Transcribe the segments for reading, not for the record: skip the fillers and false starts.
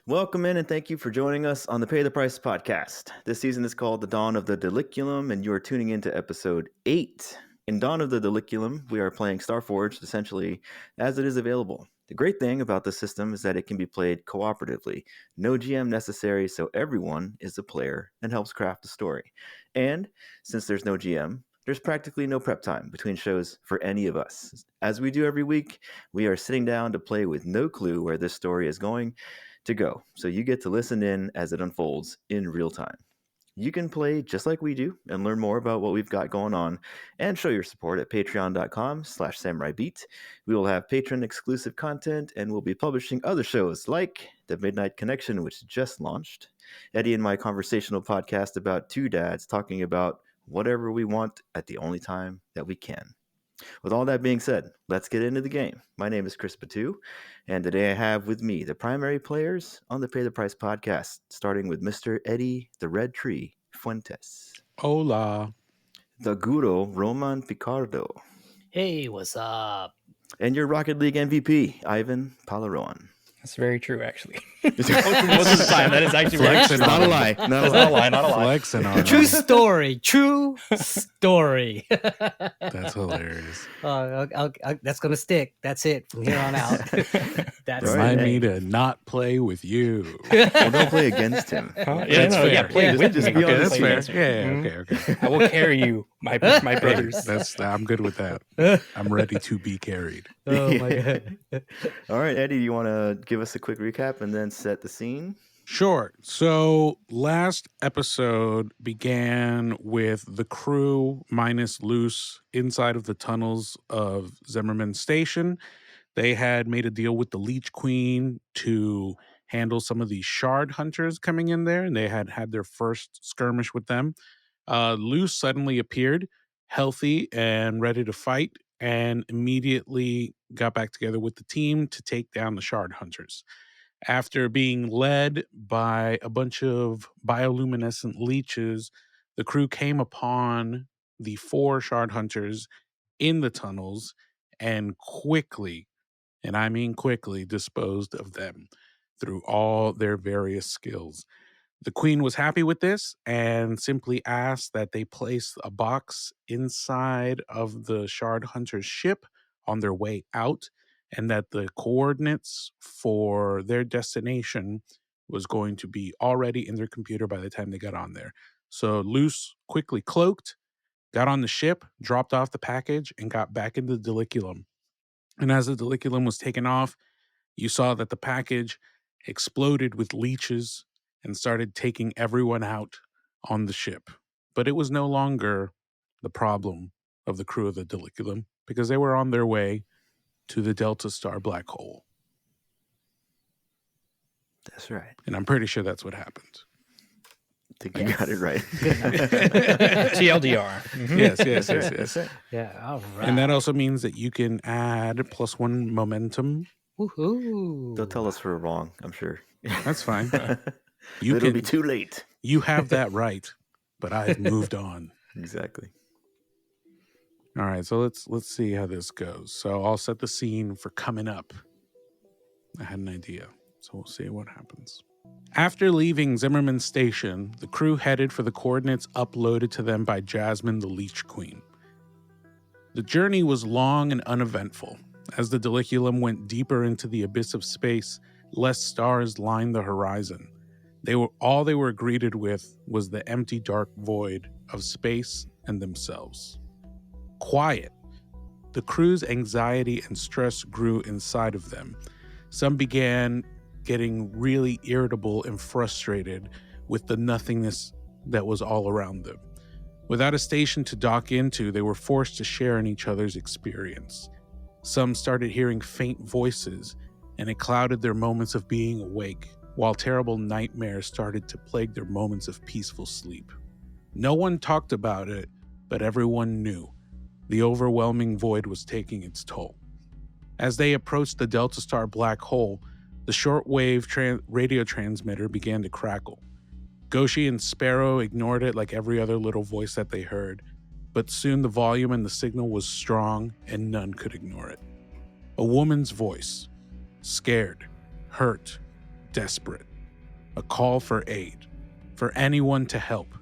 Welcome in and thank you for joining us on the Pay the Price podcast. This season is called The Dawn of the Diliculum, and you are tuning into episode 8. In Dawn of the Diliculum, we are playing Starforged essentially as it is available. The great thing about the system is that it can be played cooperatively. No GM necessary, so everyone is a player and helps craft the story. And since there's no GM, there's practically no prep time between shows for any of us. As we do every week, we are sitting down to play with no clue where this story is going to go. So you get to listen in as it unfolds in real time. You can play just like we do and learn more about what we've got going on and show your support at patreon.com/samuraibeat. We will have patron exclusive content and we'll be publishing other shows like The Midnight Connection, which just launched, Eddie and my conversational podcast about two dads talking about whatever we want at the only time that we can. With all that being said, let's get into the game. My name is Chris Batu, and today I have with me the primary players on the Pay the Price podcast, starting with Mr. Eddie the Red Tree Fuentes, Hola. the Guru Roman Picardo, Hey, what's up? and your Rocket League MVP, Ivan Palaroan. That's very true, actually. Most of the time, that is actually very Flexing true. Not a lie. Not a That's lie. not a lie, not a lie. Flexing on True him. story. True story. That's hilarious. That's going to stick. That's it from here on out. That's Right. Remind the me name. to not play with you. Well, don't play against him. Huh? That's fair. Play Yeah. with Just me. be Okay, honest that's with fair. us. Yeah, Mhm. okay. I will carry you, my brothers. I'm good with that. I'm ready to be carried. Oh, my God. All right, Eddie, you want to give us a quick recap and then set the scene? Sure. So last episode began with the crew minus Luce inside of the tunnels of Zimmerman Station. They had made a deal with the Leech Queen to handle some of these shard hunters coming in there, and they had had their first skirmish with them. Luce suddenly appeared, healthy and ready to fight, and immediately got back together with the team to take down the shard hunters. After being led by a bunch of bioluminescent leeches, the crew came upon the 4 shard hunters in the tunnels and quickly, and I mean quickly, disposed of them through all their various skills. The queen was happy with this and simply asked that they place a box inside of the shard hunter's ship on their way out, and that the coordinates for their destination was going to be already in their computer by the time they got on there. So Luce quickly cloaked, got on the ship, dropped off the package, and got back into the Diliculum. And as the Diliculum was taken off, you saw that the package exploded with leeches and started taking everyone out on the ship. But it was no longer the problem of the crew of the Diliculum because they were on their way to the Delta Star black hole. That's right. And I'm pretty sure that's what happened. I think you got it right. TLDR. Mhm. Yes. That's it. Yeah, all right. And that also means that you can add +1 momentum. Woohoo. They'll tell us we're wrong, I'm sure. That's fine. You It'll can be too late. You have that right, but I've moved on. Exactly. All right, so let's see how this goes. So I'll set the scene for coming up. I had an idea, so we'll see what happens. After leaving Zimmerman Station, the crew headed for the coordinates uploaded to them by Jasmine the Leech Queen. The journey was long and uneventful. As the Diliculum went deeper into the abyss of space, less stars lined the horizon. All they were greeted with was the empty dark void of space and themselves. Quiet. The crew's anxiety and stress grew inside of them. Some began getting really irritable and frustrated with the nothingness that was all around them. Without a station to dock into, they were forced to share in each other's experience. Some started hearing faint voices, and it clouded their moments of being awake, while terrible nightmares started to plague their moments of peaceful sleep. No one talked about it, but everyone knew. The overwhelming void was taking its toll. As they approached the Delta Star black hole, the shortwave radio transmitter began to crackle. Goshi and Sparrow ignored it like every other little voice that they heard, but soon the volume and the signal was strong and none could ignore it. A woman's voice, scared, hurt, desperate. A call for aid, for anyone to help.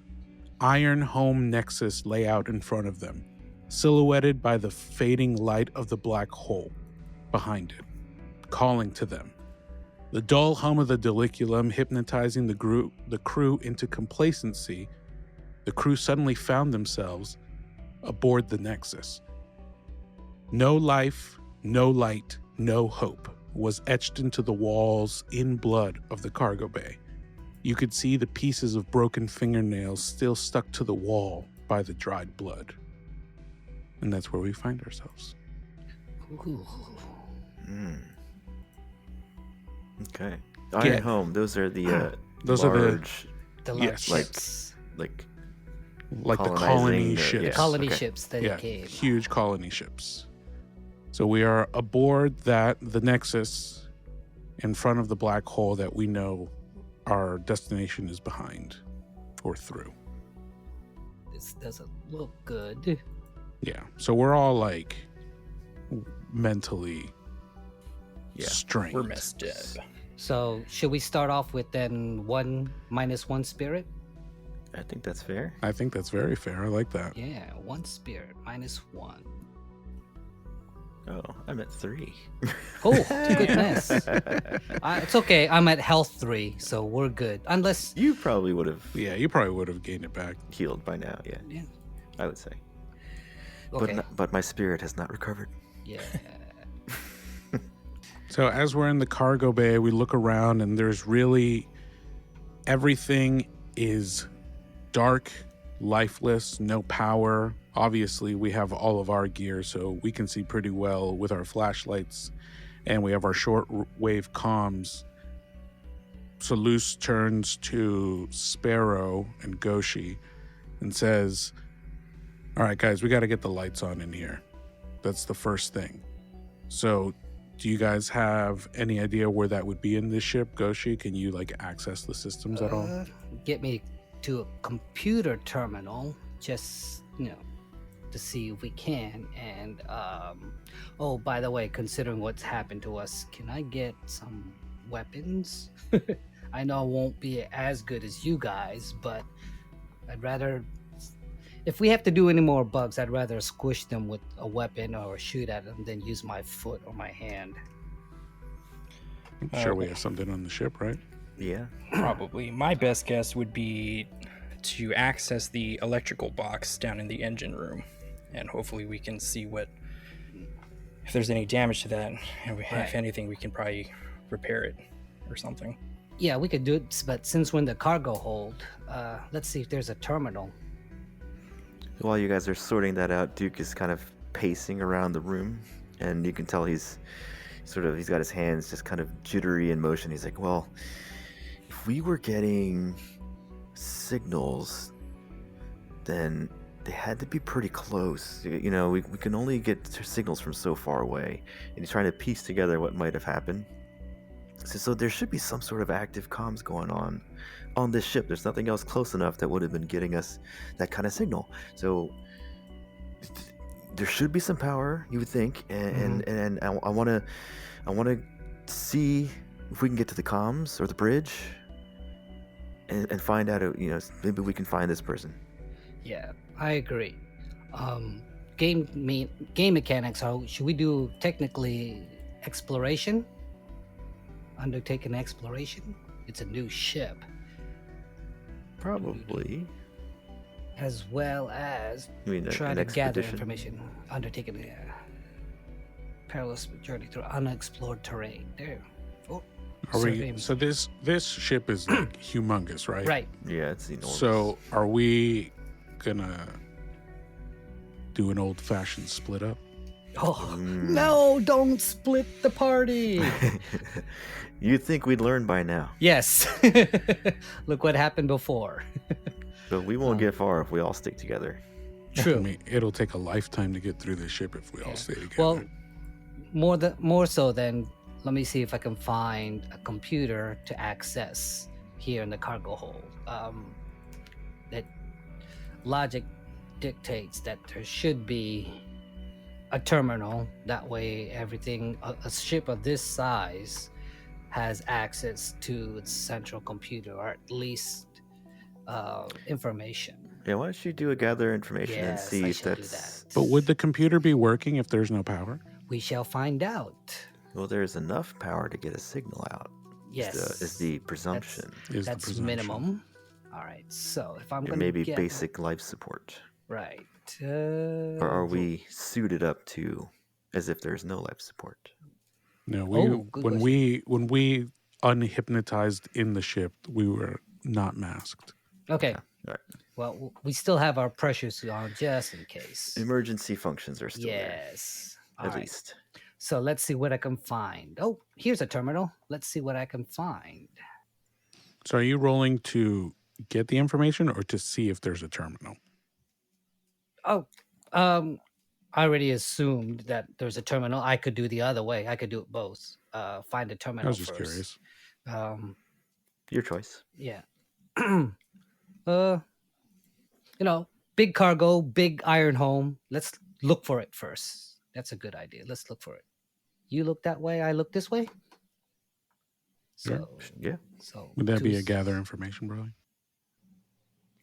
Iron home nexus lay out in front of them, silhouetted by the fading light of the black hole behind it, calling to them. The dull hum of the Diliculum hypnotizing the crew into complacency, the crew suddenly found themselves aboard the Nexus. No life, no light, no hope was etched into the walls in blood of the cargo bay. You could see the pieces of broken fingernails still stuck to the wall by the dried blood. And that's where we find ourselves. Ooh. Okay. Iron Yeah. Home. Those are the Those are the large, Deluxe Yes. ships. like the colony colonizing ships. yeah. Colony Okay. ships that Yeah, came. huge colony ships. So we are aboard the Nexus in front of the black hole that we know our destination is behind or through. This doesn't look good. Yeah. So we're all like mentally Yeah. strained. We're messed up. So should we start off with then -1 spirit? I think that's fair. I think that's very fair. I like that. Yeah, 1 spirit, -1. Oh, I'm at 3. Oh, goodness. It's okay. I'm at health 3, so we're good. Unless, You probably would have Yeah, you probably would have gained it back. healed by now. Yeah, yeah. I would say. Okay. But my spirit has not recovered. Yeah. So as we're in the cargo bay, we look around and there's really everything is dark, lifeless, no power. Obviously, we have all of our gear, so we can see pretty well with our flashlights, and we have our short-wave comms. So Luce turns to Sparrow and Goshi and says, "All right, guys, we got to get the lights on in here. That's the first thing. So do you guys have any idea where that would be in this ship, Goshi? Can you like access the systems at all?" Get me to a computer terminal, just, to see if we can. And, oh, by the way, considering what's happened to us, can I get some weapons? I know I won't be as good as you guys, but I'd rather, if we have to do any more bugs, I'd rather squish them with a weapon or shoot at them than use my foot or my hand. I'm sure we have something on the ship, right? Yeah. Probably. My best guess would be to access the electrical box down in the engine room, and hopefully we can see if there's any damage to that, and if anything, we can probably repair it or something. Yeah, we could do it, but since we're in the cargo hold, let's see if there's a terminal. While you guys are sorting that out, Duke is kind of pacing around the room, and you can tell he's got his hands just kind of jittery in motion. He's like, well, if we were getting signals, then they had to be pretty close. We can only get signals from so far away, and he's trying to piece together what might have happened. So there should be some sort of active comms going on this ship. There's nothing else close enough that would have been getting us that kind of signal. So there should be some power, you would think, and I want to see if we can get to the comms or the bridge and find out. Maybe we can find this person. Yeah, I agree. Game mechanics. Should we do technically exploration? Undertake an exploration? It's a new ship. Probably. As well as You mean try an to gather expedition? information. Undertaking a perilous journey through unexplored terrain. There. Oh, So this ship is like humongous, right? right. Yeah, it's enormous. So are we gonna do an old-fashioned split up? Oh no! Don't split the party. You'd think we'd learn by now, Yes. Look what happened before. but we won't get far if we all stick together. True. I mean, it'll take a lifetime to get through this ship if we all stay together. Well, more so than, let me see if I can find a computer to access here in the cargo hold. That logic dictates that there should be a terminal. That way, everything, a ship of this size has access to its central computer, or at least information. Yeah, why don't you do a gather information and Yes, see I if should do that's... that. But would the computer be working if there's no power? We shall find out. Well, there's enough power to get a signal out. Yes, Is the presumption. Is the that's presumption. minimum. All right, so if I'm And gonna maybe get basic life support. right, Or are we suited up to as if there's no life support? No, good when question. we unhypnotized in the ship, we were not masked. Okay. All right. Well, we still have our pressures on just in case. Emergency functions are still there, Yes. at All right. least. So let's see what I can find. Oh, here's a terminal. Let's see what I can find. So are you rolling to get the information or to see if there's a terminal? Oh, I already assumed that there's a terminal. I could do the other way. I could do it both. Find a I terminal was just first. curious. Your choice. Yeah. Big cargo, big iron home. Let's look for it first. That's a good idea. Let's look for it. You look that way, I look this way. So Yeah. So Would that be a two- gather information, Burley?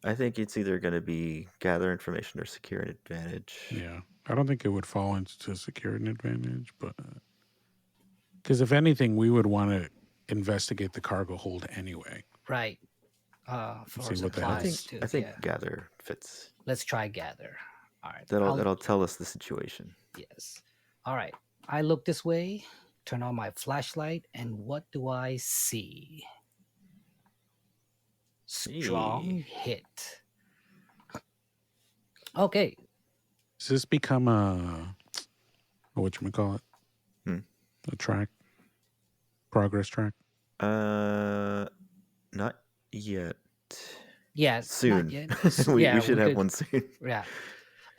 I think it's either going to be gather information or secure an advantage. Yeah. I don't think it would fall into secure an advantage, but because if anything, we would want to investigate the cargo hold anyway. Right. For See what the hell- supplies too. I think Yeah. gather fits. Let's try gather. All right. That'll tell us the situation. Yes. All right. I look this way, turn on my flashlight, and what do I see? Strong hit. Okay. Does this become a whatchamacallit? A track? Progress track? Not yet. Yeah. not Soon. yet. we Yeah, should we have could- one soon. Yeah.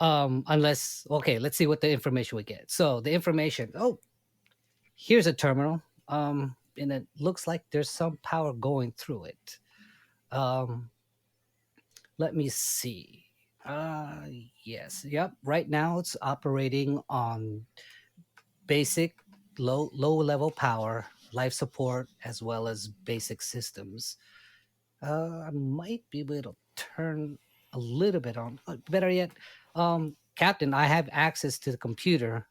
Let's see what the information we get. So the information, here's a terminal. And it looks like there's some power going through it. Let me see. Yes. Yep. Right now it's operating on basic low level power, life support, as well as basic systems. I might be able to turn a little bit on. Better yet, Captain, I have access to the computer.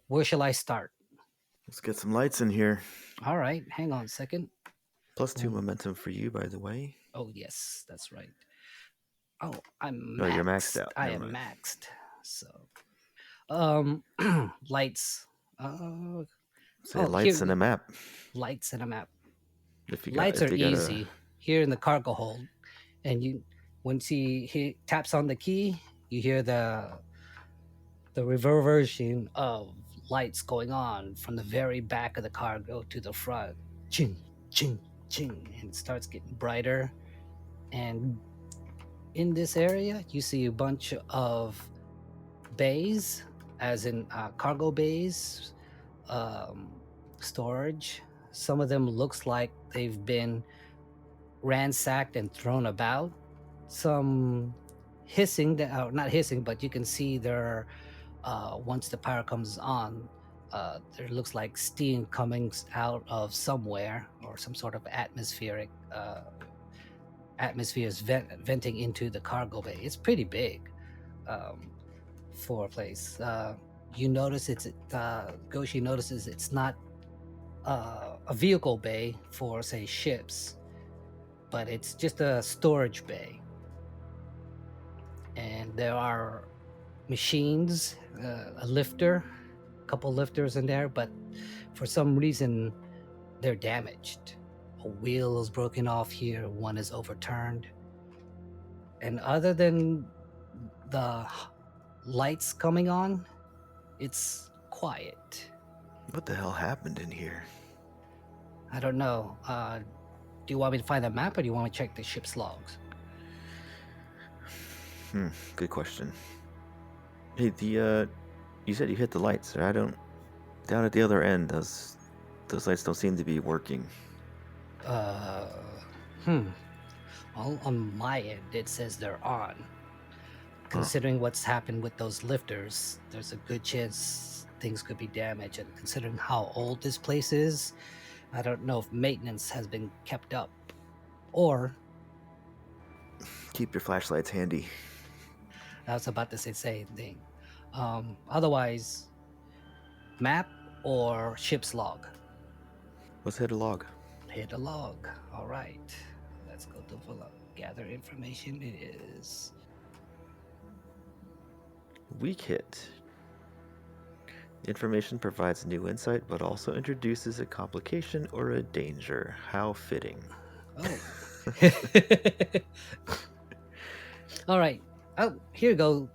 Where shall I start? Let's get some lights in here. All right, hang on a second. +2 momentum for you, by the way. Oh yes, that's right. Oh, I'm No, maxed. you're maxed out. I Never am mind. maxed. So, lights. Say lights here- and a map. Lights and a map. If you Lights got, are if you got easy here in the cargo hold, and once he taps on the key, you hear the reverberation of lights going on from the very back of the cargo to the front. Ching, ching, ching, and it starts getting brighter. And in this area, you see a bunch of bays, as in cargo bays, storage. Some of them looks like they've been ransacked and thrown about. Some hissing, not hissing, but you can see there are, once the power comes on, there looks like steam coming out of somewhere, or some sort of atmosphere is venting into the cargo bay. It's pretty big for a place. You notice Goshi notices it's not a vehicle bay for, say, ships, but it's just a storage bay. And there are machines, a lifter, a couple lifters in there, but for some reason they're damaged. A wheel is broken off here, one is overturned. And other than the lights coming on, it's quiet. What the hell happened in here? I don't know. Do you want me to find the map, or do you want me to check the ship's logs? Good question. Hey, you said you hit the lights. I don't. Down at the other end, those lights don't seem to be working. Well, on my end, it says they're on. Considering what's happened with those lifters, there's a good chance things could be damaged. And considering how old this place is, I don't know if maintenance has been kept up, or Keep your flashlights handy. I was about to say the same thing. Otherwise, map or ship's log. Let's hit a log. Hit a log. All right. Let's go to gather information. It is Weak hit. Information provides new insight, but also introduces a complication or a danger. How fitting. oh. All right. Oh, here you go,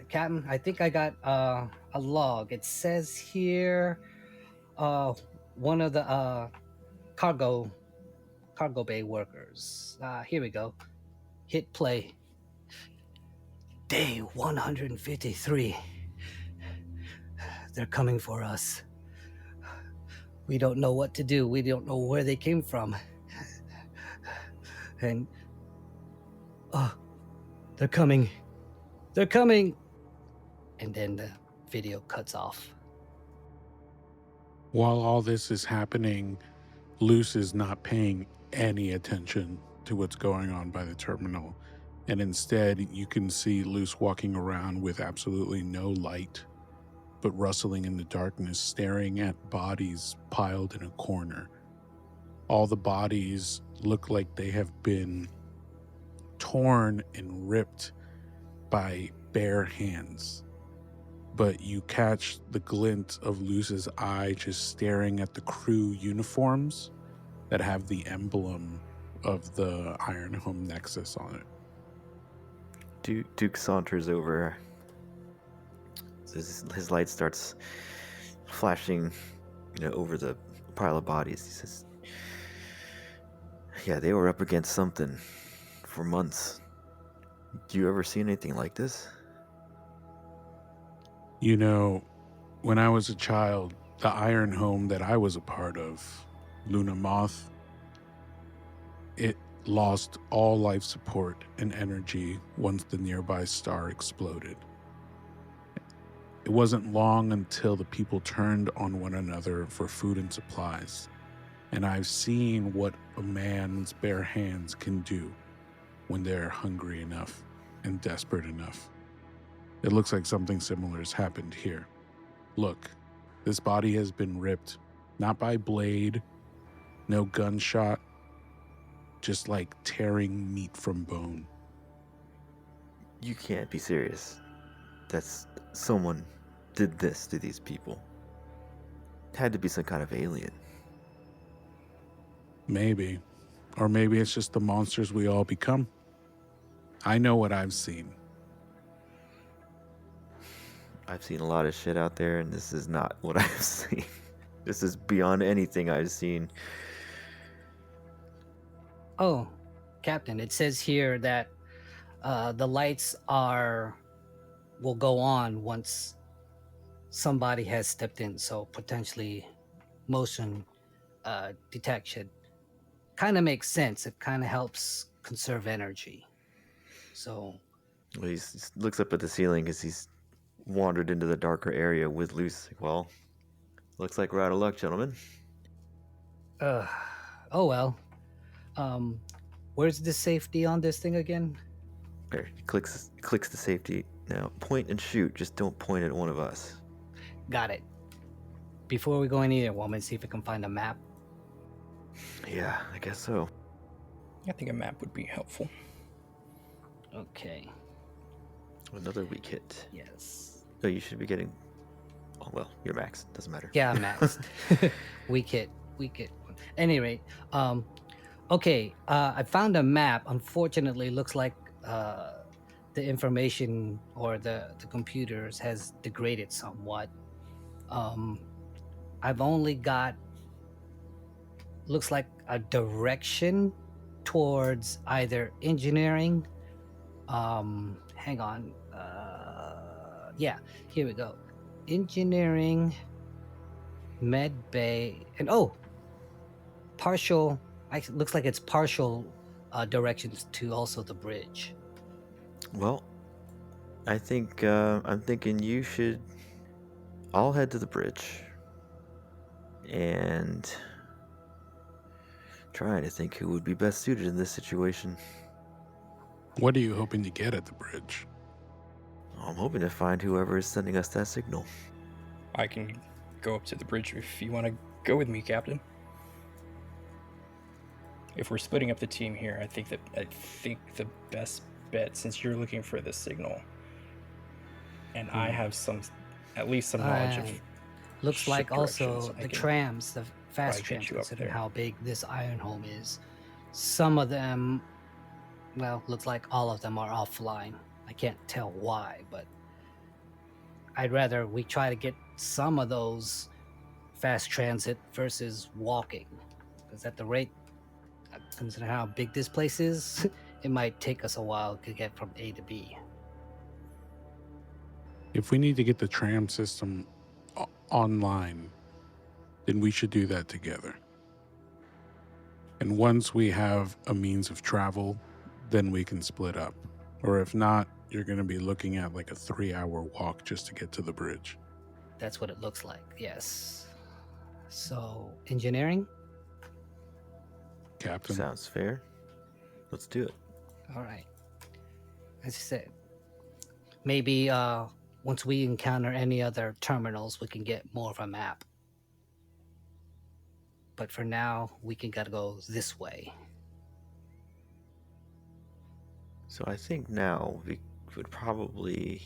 Captain. I think I got a log. It says here, one of the cargo bay workers. Here we go. Hit play. Day 153. They're coming for us. We don't know what to do. We don't know where they came from. And they're coming. They're coming. And then the video cuts off. While all this is happening, Luce is not paying any attention to what's going on by the terminal. And instead, you can see Luce walking around with absolutely no light, but rustling in the darkness, staring at bodies piled in a corner. All the bodies look like they have been torn and ripped by bare hands. But you catch the glint of Luce's eye just staring at the crew uniforms that have the emblem of the Iron Home Nexus on it. Duke saunters over. His light starts flashing, over the pile of bodies. He says, "Yeah, they were up against something for months. Do you ever see anything like this?" When I was a child, the Iron Home that I was a part of, Luna Moth, it lost all life support and energy once the nearby star exploded. It wasn't long until the people turned on one another for food and supplies, and I've seen what a man's bare hands can do when they're hungry enough and desperate enough. It looks like something similar has happened here. Look, this body has been ripped, not by blade, no gunshot, just like tearing meat from bone. You can't be serious. That's someone did this to these people. It had to be some kind of alien. Maybe. Or maybe it's just the monsters we all become. I know what I've seen. I've seen a lot of shit out there, and this is not what I've seen. This is beyond anything I've seen. Oh, Captain, it says here that the lights will go on once somebody has stepped in, so potentially motion detection. Kind of makes sense. It kind of helps conserve energy. So Well, he looks up at the ceiling because he's wandered into the darker area with Luce. Well, looks like we're out of luck, gentlemen. oh well. Where's the safety on this thing again? There, he clicks the safety. Now, point and shoot. Just don't point at one of us. Got it. Before we go in here, want me to see if we can find a map? Yeah, I guess so. I think a map would be helpful. Okay. Another weak hit. Yes. Oh, you should be getting... Oh, well, you're max. Doesn't matter. Yeah, I'm maxed. Weak hit. Any rate, okay, I found a map. Unfortunately, looks like the information or the computers has degraded somewhat. I've only got, looks like a direction towards either engineering. Hang on. Yeah, here we go. Engineering, med bay, and partial. Looks like it's partial directions to also the bridge. Well, I think I'm thinking you should all head to the bridge, and Trying to think who would be best suited in this situation. What are you hoping to get at the bridge? I'm hoping to find whoever is sending us that signal. I can go up to the bridge if you want to go with me, Captain. If we're splitting up the team here, I think the best bet, since you're looking for the signal, and I have at least some knowledge of. Looks like ship also directions, I the can trams, the fast get trams, you up considering there. how big this iron home is. Some of them, well, looks like all of them are offline. I can't tell why, but I'd rather we try to get some of those fast transit versus walking. Because at the rate, considering how big this place is, it might take us a while to get from A to B. If we need to get the tram system online, then we should do that together. And once we have a means of travel, then we can split up. Or if not, you're going to be looking at like a 3-hour walk just to get to the bridge. That's what it looks like, yes. So, engineering? Captain? Sounds fair. Let's do it. All right. As you said, maybe once we encounter any other terminals, we can get more of a map. But for now, we gotta go this way. So I think now we would probably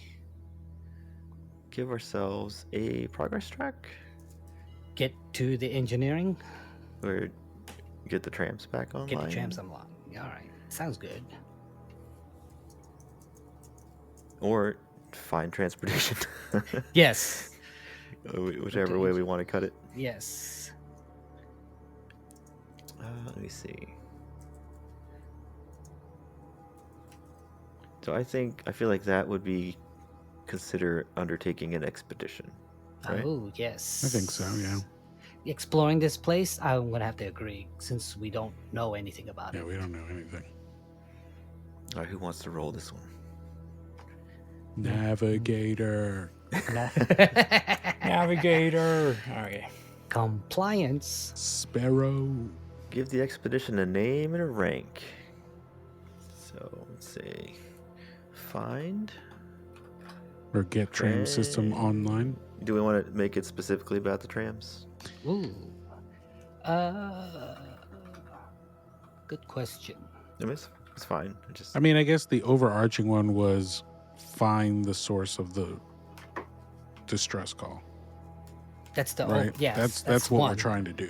give ourselves a progress track, Get to the engineering, or get the trams back online. get the trams unlocked. All right, sounds good. Or find transportation. Yes, Whichever way we want to cut it. yes. Let me see. So I feel like that would be consider undertaking an expedition, right? Oh, yes. I think so, yeah. Exploring this place, I'm gonna have to agree, since we don't know anything about Yeah, it. we don't know anything. All right, who wants to roll this one? Navigator. Navigator. Okay. Compliance. Sparrow. Give the expedition a name and a rank. So let's say find. Or get tram system online. Do we want to make it specifically about the trams? Ooh. Good question. I mean, it's fine. I mean, I guess the overarching one was find the source of the distress call. That's the Right? yes. That's what one. we're trying to do.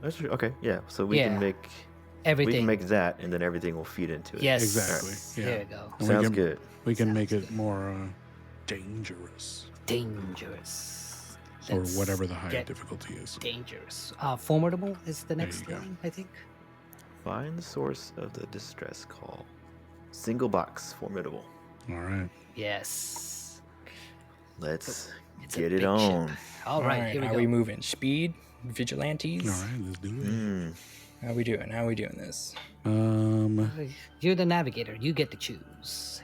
That's true. Okay, yeah. So we can make everything. we can make that, and then everything will feed into it. Yes, Exactly, yeah. There you go. And Sounds we can, good. We can Sounds make it good. more dangerous. Dangerous. Or Let's whatever the high get difficulty is. dangerous. Formidable is the next you go. one, I think. Find the source of the distress call. Single box, formidable. All right. Yes. Let's It's a get it big on. ship. All right, here we how go. we moving? Speed? Vigilantes? All right, let's do it. Mm. How we doing? How we doing this? You're the navigator. You get to choose.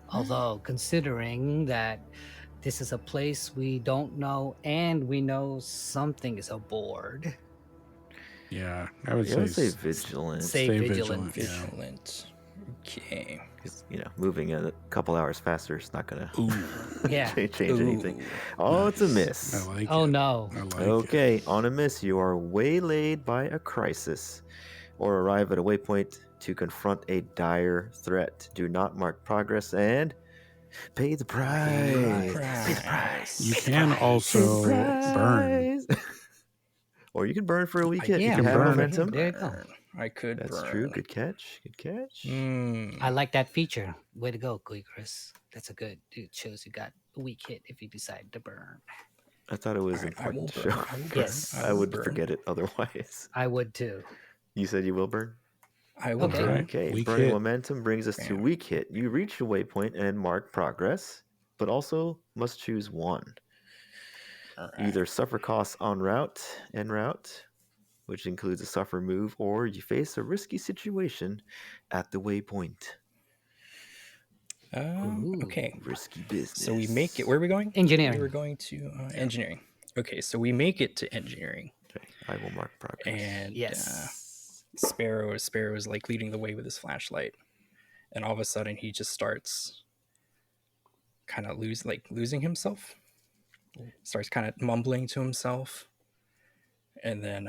Although, considering that this is a place we don't know and we know something is aboard, Yeah, I would Yeah, let's say say vigilant. Stay vigilant. Yeah. Vigilant. Okay. 'Cause, moving a couple hours faster is not gonna Ooh, Yeah. change anything. Oh, it's a miss. I like oh it. no. I like it. Okay, on a miss, you are waylaid by a crisis or arrive at a waypoint to confront a dire threat. Do not mark progress and pay the price. Pay the price. You can also burn. Or you can burn for a week hit. yeah, You can have burn. momentum. There you go. I could That's burn. true. Good catch. Good catch. I like that feature. Way to go, Chris. That's a good. It shows you got a weak hit if you decide to burn. I thought it was All right, I will important to burn. show. I will burn. Yes. I will would burn. forget it otherwise. I would too. You said you will burn? I will Okay. burn. Okay, Weak burning hit. momentum brings us to Bam. weak hit. You reach a waypoint and mark progress, but also must choose one. All right. Either suffer costs en route, which includes a suffer move, or you face a risky situation at the waypoint. Ooh. Okay. Risky business. So we make it. Where are we going? Engineering. We're going to engineering. Okay, so we make it to engineering. Okay, I will mark progress. And Yes. Sparrow is like leading the way with his flashlight, and all of a sudden he just starts kind of losing himself. Starts kind of mumbling to himself, and then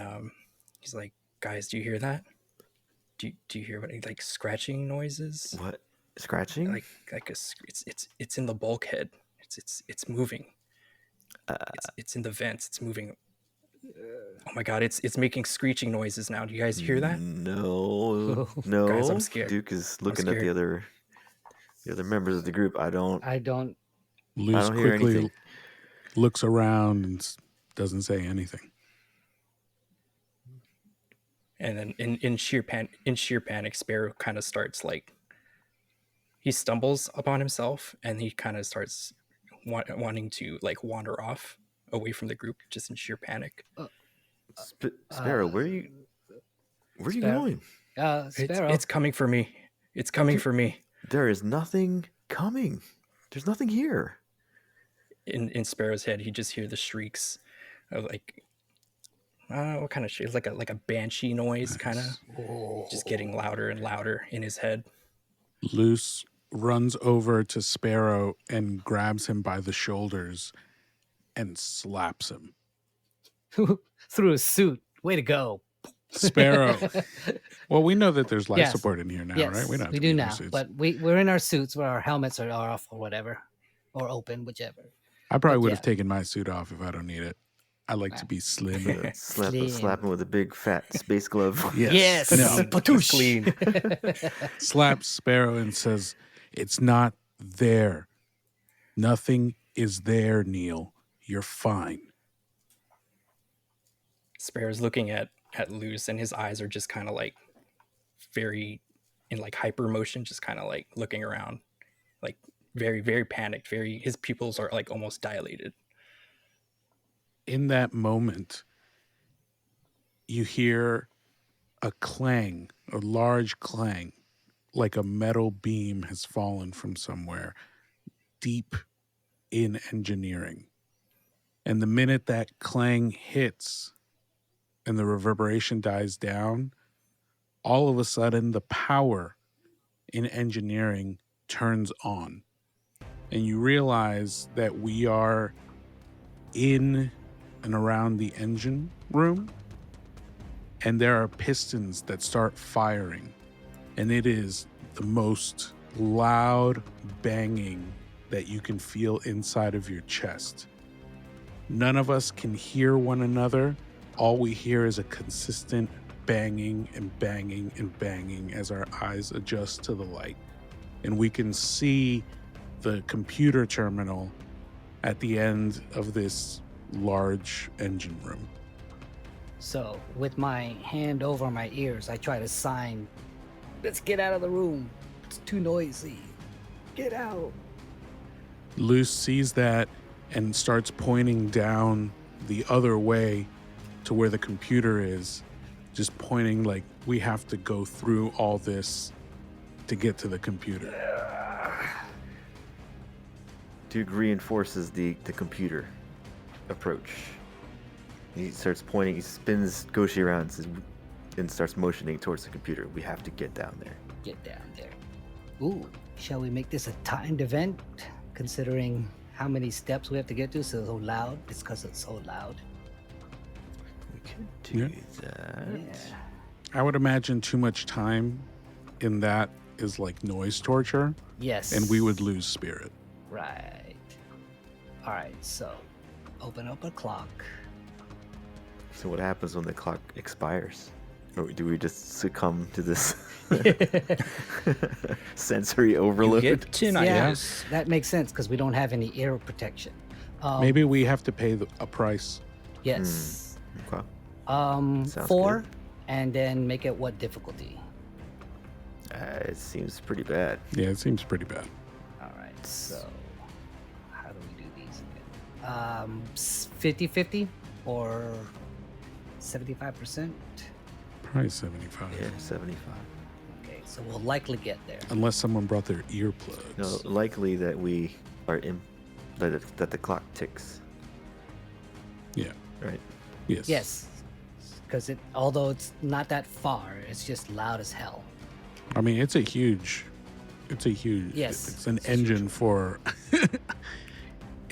he's like, "Guys, do you hear that? Do you hear what like scratching noises? What? Scratching? It's in the bulkhead. It's moving. Uh, It's in the vents. It's moving. Oh my god! It's making screeching noises now. Do you guys hear that? No. Guys, I'm scared. Duke is looking at scared. the other members of the group. I don't Luce hear quickly anything. looks around and doesn't say anything. And then in sheer panic, Sparrow kind of starts like he stumbles upon himself, and he kind of starts wanting to like wander off away from the group, just in sheer panic. Sparrow, where are you Sparrow? going? Sparrow. It's coming for me. It's coming for me. There is nothing coming. There's nothing here. In Sparrow's head, he just hear the shrieks of like what kind of shit? It's like a banshee noise, kind of just getting louder and louder in his head. Luce runs over to Sparrow and grabs him by the shoulders and slaps him. Through a suit. Way to go. Sparrow. Well, we know that there's life Yes. support in here now, Yes, right? We don't have we to do be in our now. suits. But we're in our suits where our helmets are off or whatever. Or open, whichever. I probably but would yeah. have taken my suit off if I don't need it. I like to be slim. Slap Slim. him with a big fat space glove. Yes. No. Patoosh. Clean. Slaps Sparrow and says, "It's not there. Nothing is there, Neil. You're fine." Sparrow's looking at Luce, and his eyes are just kind of like very in like hyper motion, just kind of like looking around, like very, very panicked. His pupils are like almost dilated. In that moment, you hear a clang, a large clang, like a metal beam has fallen from somewhere deep in engineering. And the minute that clang hits and the reverberation dies down, all of a sudden the power in engineering turns on. And you realize that we are in and around the engine room, and there are pistons that start firing, and it is the most loud banging that you can feel inside of your chest. None of us can hear one another. All we hear is a consistent banging and banging and banging as our eyes adjust to the light. And we can see the computer terminal at the end of this large engine room. So, with my hand over my ears, I try to sign, "Let's get out of the room. It's too noisy. Get out." Luce sees that and starts pointing down the other way to where the computer is, just pointing like we have to go through all this to get to the computer. Duke reinforces the computer approach. He starts pointing, he spins Goshi around and starts motioning towards the computer. We have to get down there. Get down there. Ooh, shall we make this a timed event, considering how many steps we have to get to? So loud. It's because it's so loud. We could do that. Yeah. I would imagine too much time in that is like noise torture, Yes. and we would lose spirit. Right. All right. So, open up a clock. So what happens when the clock expires? Or do we just succumb to this sensory overload? You get tonight. Yes, that makes sense because we don't have any ear protection. Maybe we have to pay a price. Yes. Okay. Sounds 4, good. and then make it what difficulty? It seems pretty bad. Yeah, it seems pretty bad. All right. So, how do we do these again? 50-50 or 75%? Probably 75. Yeah, 75. Okay, so we'll likely get there. Unless someone brought their earplugs. No, likely that we are in that the clock ticks. Yeah. Right. Yes. Yes. because although it's not that far, it's just loud as hell. I mean, it's a huge. Yes, It's an it's a huge engine room. for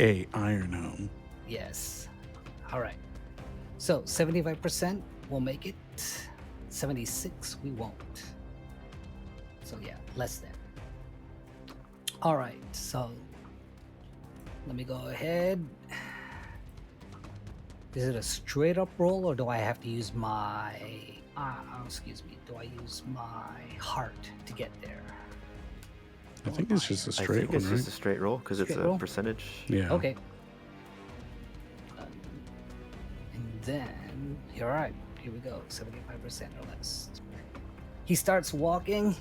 a iron home. Yes. All right. So 75% will make it. 76 we won't. So yeah, less than. All right. So let me go ahead. Is it a straight up roll, or do I have to use my? Excuse me. Do I use my heart to get there? I think it's just a I straight think one, it's right? just a straight roll because it's Straight a roll? percentage. Yeah. Okay. And then, all right, here we go, 75% or less. He starts walking,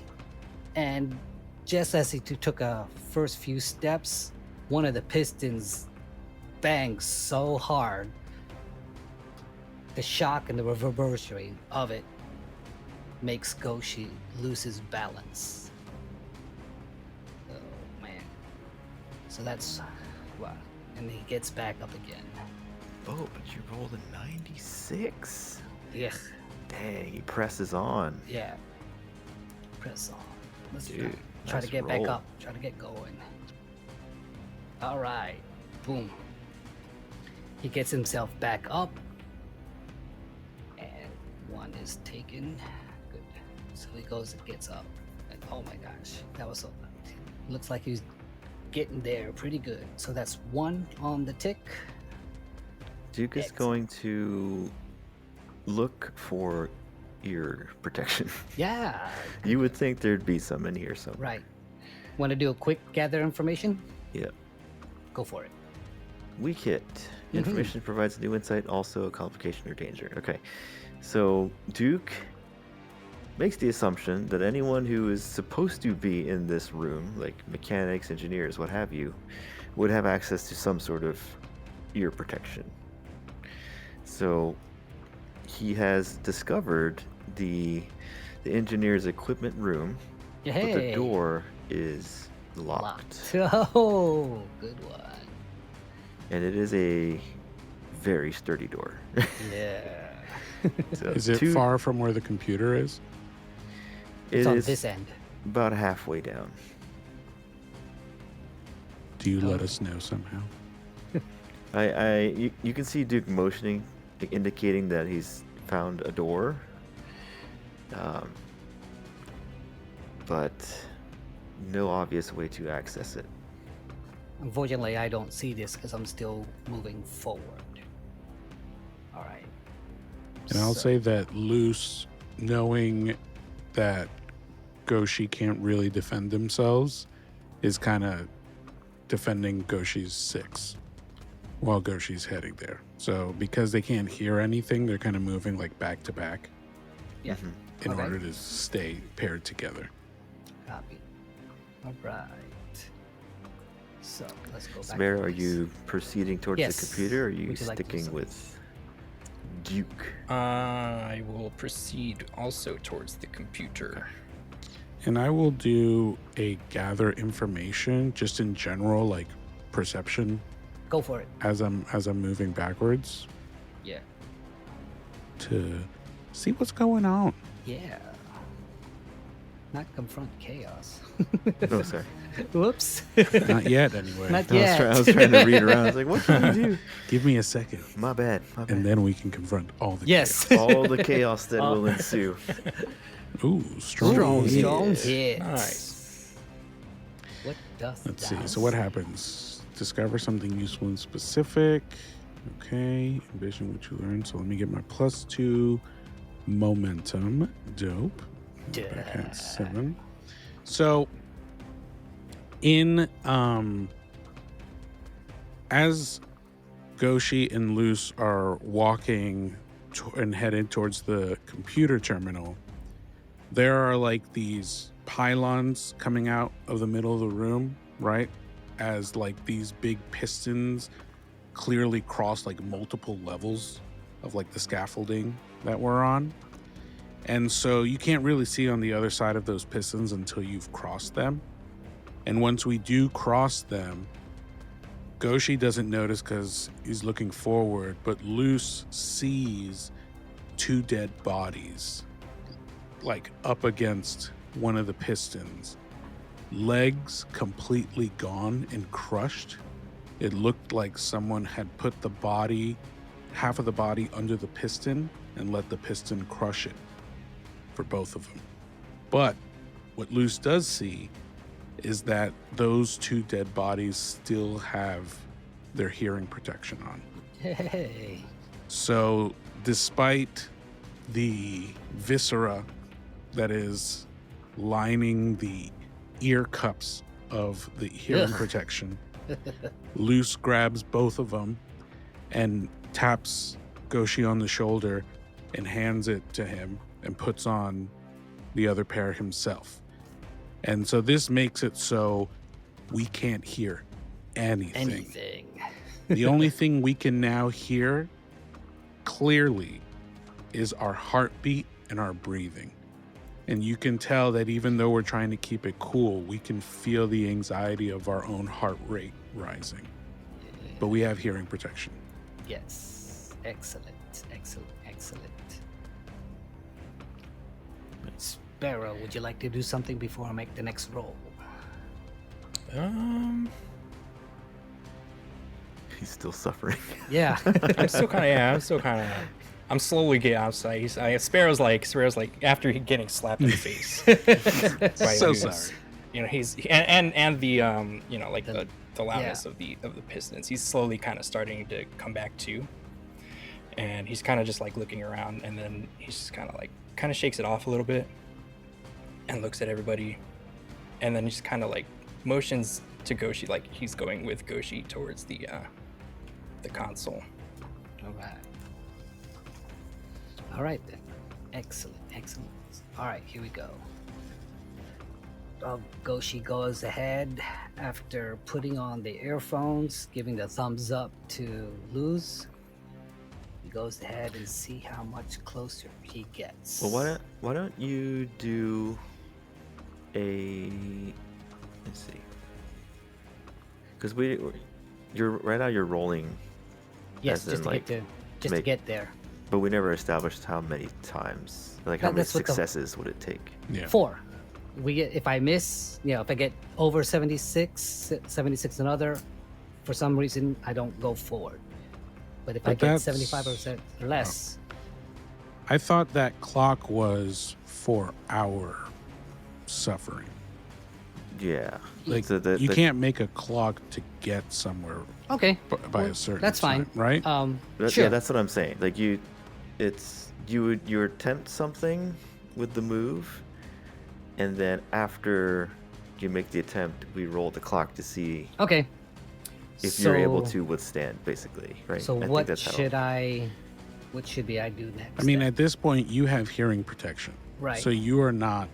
and just as he took a first few steps, one of the pistons bangs so hard, the shock and the reverberation of it makes Goshi lose his balance. Oh man. So that's wow. And he gets back up again. Oh, but you rolled a 96. Yeah. Dang, he presses on. Yeah. Press on. Let's Dude, try to nice get back roll. up. Try to get going. All right. Boom. He gets himself back up. And one is taken. Good. So he goes and gets up. And oh my gosh. That was so. Looks like he's getting there pretty good. So that's one on the tick. Duke is Excellent. going to look for ear protection. Yeah. You would think there'd be some in here somewhere. Right. Want to do a quick gather information? Yep. Go for it. Weak hit. Information provides new insight, also a complication or danger. Okay. So Duke makes the assumption that anyone who is supposed to be in this room, like mechanics, engineers, what have you, would have access to some sort of ear protection. So he has discovered the engineer's equipment room, but the Hey. door is locked. Oh, good one. And it is a very sturdy door. Yeah. So Is it far from where the computer is? It's It on is this end. about halfway down. Do you let Okay. us know somehow? You can see Duke motioning, indicating that he's found a door. But no obvious way to access it. Unfortunately, I don't see this because I'm still moving forward. All right. And I'll So- say that Luce, knowing that Goshi can't really defend themselves, is kind of defending Goshi's 6 while Goshi's heading there. So because they can't hear anything, they're kind of moving like back to back Yeah. Mhm. in Okay. order to stay paired together. Copy. All right. So let's go back. Samara, to are this. you proceeding towards Yes. the computer, or are you Would you like to do sticking something? with Duke? I will proceed also towards the computer. And I will do a gather information just in general, like perception Go for it. as I'm moving backwards Yeah. to see what's going on. Yeah. Not confront chaos. Oh, sorry. Whoops. Not yet, anyway. Not I yet. was trying to read around. I was like, what can we do? Give me a second, My bad. My bad. and then we can confront all the Yes. all the chaos that will ensue. chaos. Ooh, strong. Strong, hit. strong Yeah. hits. Nice. What does Let's thou see. So what say? happens? Discover something useful and specific. Okay. Envision what you learned. So let me get my +2 momentum. Dope. Back Yeah. at 7. So in as Goshi and Luce are walking and headed towards the computer terminal, there are like these pylons coming out of the middle of the room, right? As like these big pistons clearly cross like multiple levels of like the scaffolding that we're on. And so you can't really see on the other side of those pistons until you've crossed them. And once we do cross them, Goshi doesn't notice because he's looking forward, but Luce sees two dead bodies, like up against one of the pistons. Legs completely gone and crushed. It looked like someone had put half of the body under the piston and let the piston crush it for both of them. But what Luce does see is that those two dead bodies still have their hearing protection on. Hey. So despite the viscera that is lining the ear cups of the hearing Ugh. protection, Luce grabs both of them and taps Goshi on the shoulder and hands it to him and puts on the other pair himself. And so this makes it so we can't hear anything. The only thing we can now hear clearly is our heartbeat and our breathing. And you can tell that even though we're trying to keep it cool, we can feel the anxiety of our own heart rate rising. But we have hearing protection. Yes. Excellent. Sparrow, would you like to do something before I make the next roll? He's still suffering. Yeah. I'm slowly getting outside. Sparrow's like after he getting slapped in the face. by So Luce, sorry. You know, he's and the the loudness of the pistons. He's slowly kind of starting to come back to, and he's kind of just like looking around, and then he's just kind of shakes it off a little bit, and looks at everybody, and then he just kind of like motions to Goshi, like he's going with Goshi towards the console. All right then. Excellent. All right, here we go. Goshi goes ahead after putting on the earphones, giving the thumbs up to Luz. He goes ahead and see how much closer he gets. Well, why don't you do a... Let's see. Because you're right now. You're rolling. Yes, as just in, to get there. But we never established how many times, like how many That's what successes would it take? Yeah. 4. If I miss, if I get over 76 another, for some reason I don't go forward. But if I get 75% or less, I thought that clock was for our suffering. Yeah. Like, So you can't make a clock to get somewhere okay, by a certain that's fine, time, right? Sure. Yeah, that's what I'm saying. Like you attempt something with the move, and then after you make the attempt, we roll the clock to see Okay. if you're able to withstand, basically, right? So I what think that's should I do next? I mean, then? at this point, you have hearing protection. Right. So you are not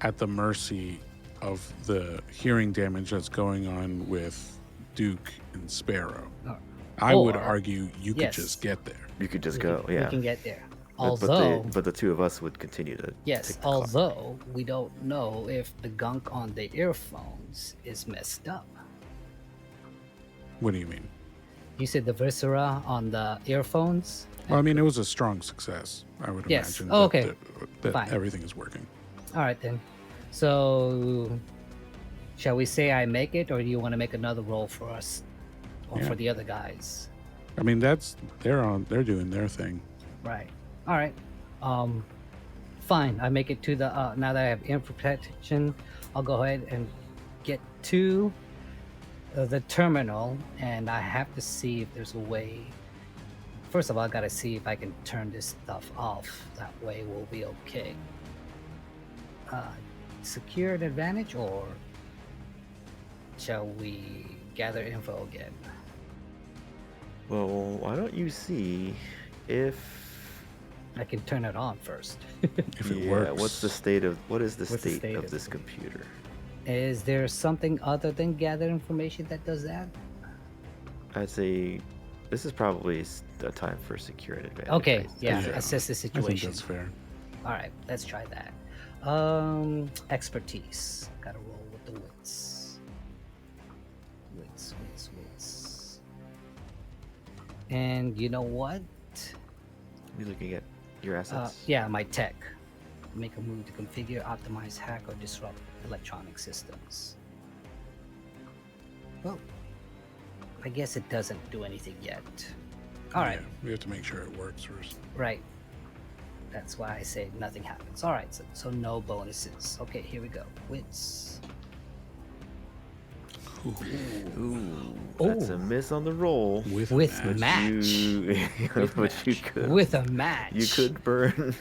at the mercy of the hearing damage that's going on with Duke and Sparrow. I would argue you could yes. just get there. You could just we go, can, yeah. we can get there. But Although, the two of us would continue to yes, tick the clock. although we don't know if the gunk on the earphones is messed up. What do you mean? You said the viscera on the earphones? Well, I mean, it was a strong success. I would Yes. imagine Oh, okay. that Fine. everything is working. All right then. So, shall we say I make it, or do you want to make another roll for us, or Yeah. for the other guys? I mean, they're doing their thing. Right. All right. Fine. I make it to the. Now that I have ear protection, I'll go ahead and get to the terminal, and I have to see if there's a way. First of all, I gotta see if I can turn this stuff off. That way, we'll be okay. Secure an advantage, or shall we gather info again? Well, why don't you see if I can turn it on first. If it yeah, works. what is the state of What's the state state of of this it? computer? Is there something other than gather information that does that? I'd say this is probably a time for secure an advantage. Okay, right? yeah, Yeah. assess the I think situation. that's fair. All right, let's try that. Expertise. Gotta roll with the wits. Wits. And you know what? We're looking at Your assets? Yeah, my tech. Make a move to configure, optimize, hack, or disrupt electronic systems. Well, I guess it doesn't do anything yet. All right. Yeah, we have to make sure it works first. Right. That's why I say nothing happens. All right, so no bonuses. Okay, here we go. Wits. Ooh, that's a miss on the roll. With With match. But you could. With a match. You could burn.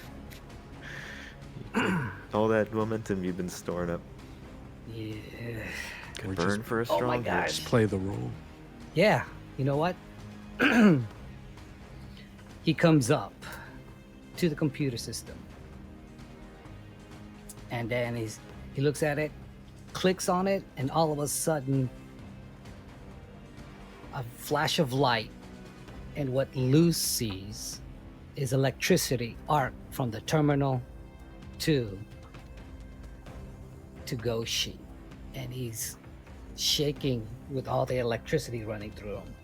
All that momentum you've been storing up. Yeah. Could Or burn just- for a Oh strong my hit. gosh. Just play the role. Yeah. You know what? He comes up to the computer system. And then he looks at it, clicks on it, and all of a sudden a flash of light, and what Luz sees is electricity arc from the terminal to Goshi, and he's shaking with all the electricity running through him.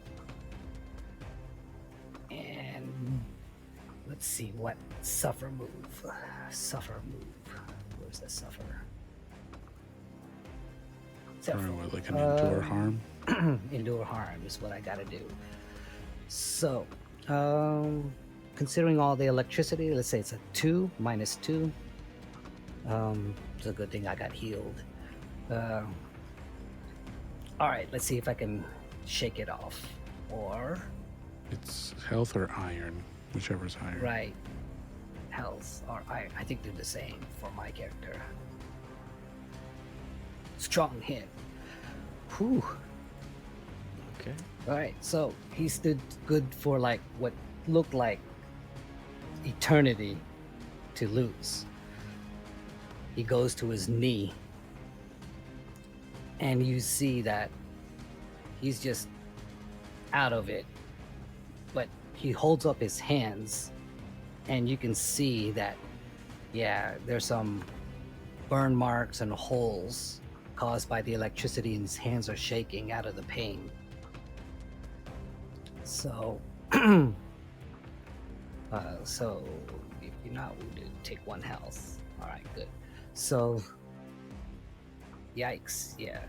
And let's see what suffer move. Where's the suffer? Or what, like an endure harm? Endure harm is what I gotta do. So, considering all the electricity, let's say it's a 2 minus 2. It's a good thing I got healed. All right, let's see if I can shake it off. Or, It's health or iron, whichever's higher. right, health or iron. I think they're the same for my character. Strong hit. Whew. Okay. All right, so he stood good for like what looked like eternity to lose. He goes to his knee, and you see that he's just out of it. But he holds up his hands, and you can see that, yeah, there's some burn marks and holes caused by the electricity, and his hands are shaking out of the pain. So, so if you're not wounded, take 1 health. All right, good. So, yikes! Yeah,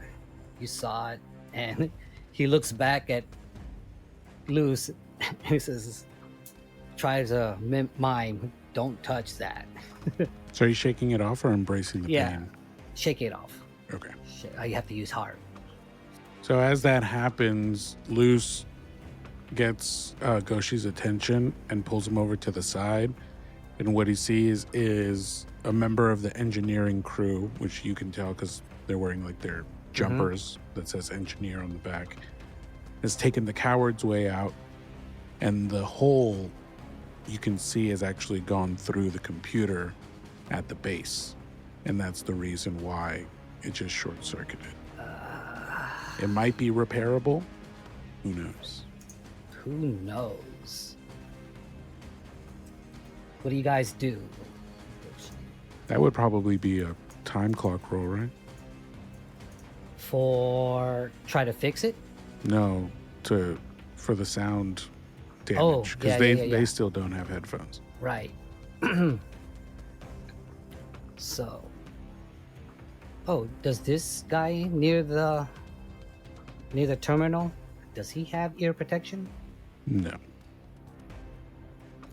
you saw it, and he looks back at Luz, and he says, "Tries to mime, don't touch that." So are you shaking it off or embracing the Yeah. pain? Shake it off. Okay. You have to use heart. So as that happens, Luce gets Goshi's attention and pulls him over to the side. And what he sees is a member of the engineering crew, which you can tell because they're wearing like their jumpers that says engineer on the back, has taken the coward's way out. And the hole you can see has actually gone through the computer at the base. And that's the reason why it just short-circuited. It might be repairable. Who knows? Who knows? What do you guys do? That would probably be a time clock roll, right? For try to fix it? No, for the sound damage. Oh, Because yeah. they still don't have headphones. Right. So. Oh, does this guy near the terminal, does he have ear protection? No.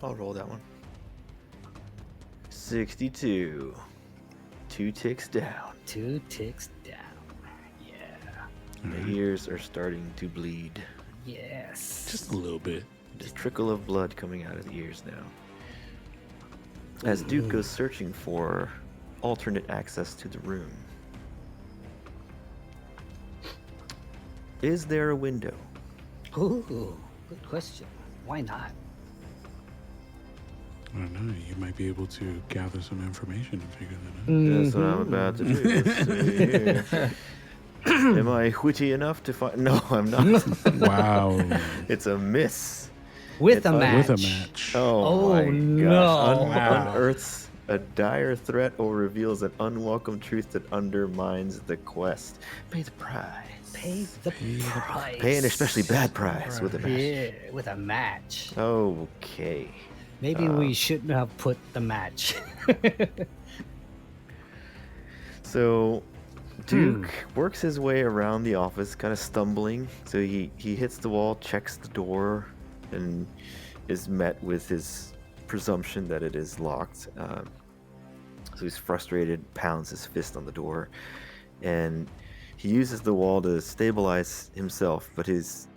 I'll roll that one. 62. 2 ticks down. 2 ticks down. Yeah. The ears are starting to bleed. Yes. Just a little bit. Just trickle of blood coming out of the ears now. As Duke goes searching for alternate access to the room. Is there a window? Ooh, good question. Why not? I don't know. You might be able to gather some information and figure that out. That's what I'm about to do. Let's see here. Am I witty enough to find? No, I'm not. Wow. It's a miss. With a With match. With a match. Oh, my no. gosh. Wow. Unearths a dire threat or reveals an unwelcome truth that undermines the quest. Pay the price. Pay the price. Pay an especially bad price with a match. Yeah, with a match. Okay. Maybe we shouldn't have put the match. So Duke works his way around the office, kind of stumbling. So he hits the wall, checks the door, and is met with his presumption that it is locked. So he's frustrated, pounds his fist on the door, and he uses the wall to stabilize himself, but it's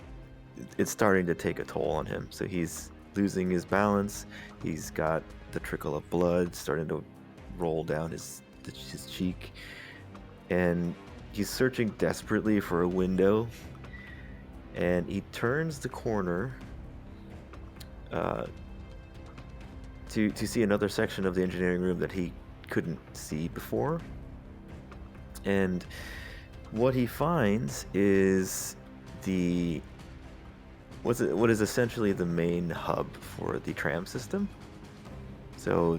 starting to take a toll on him. So he's losing his balance. He's got the trickle of blood starting to roll down his cheek, and he's searching desperately for a window, and he turns the corner to see another section of the engineering room that he couldn't see before. And what he finds is what is essentially the main hub for the tram system. So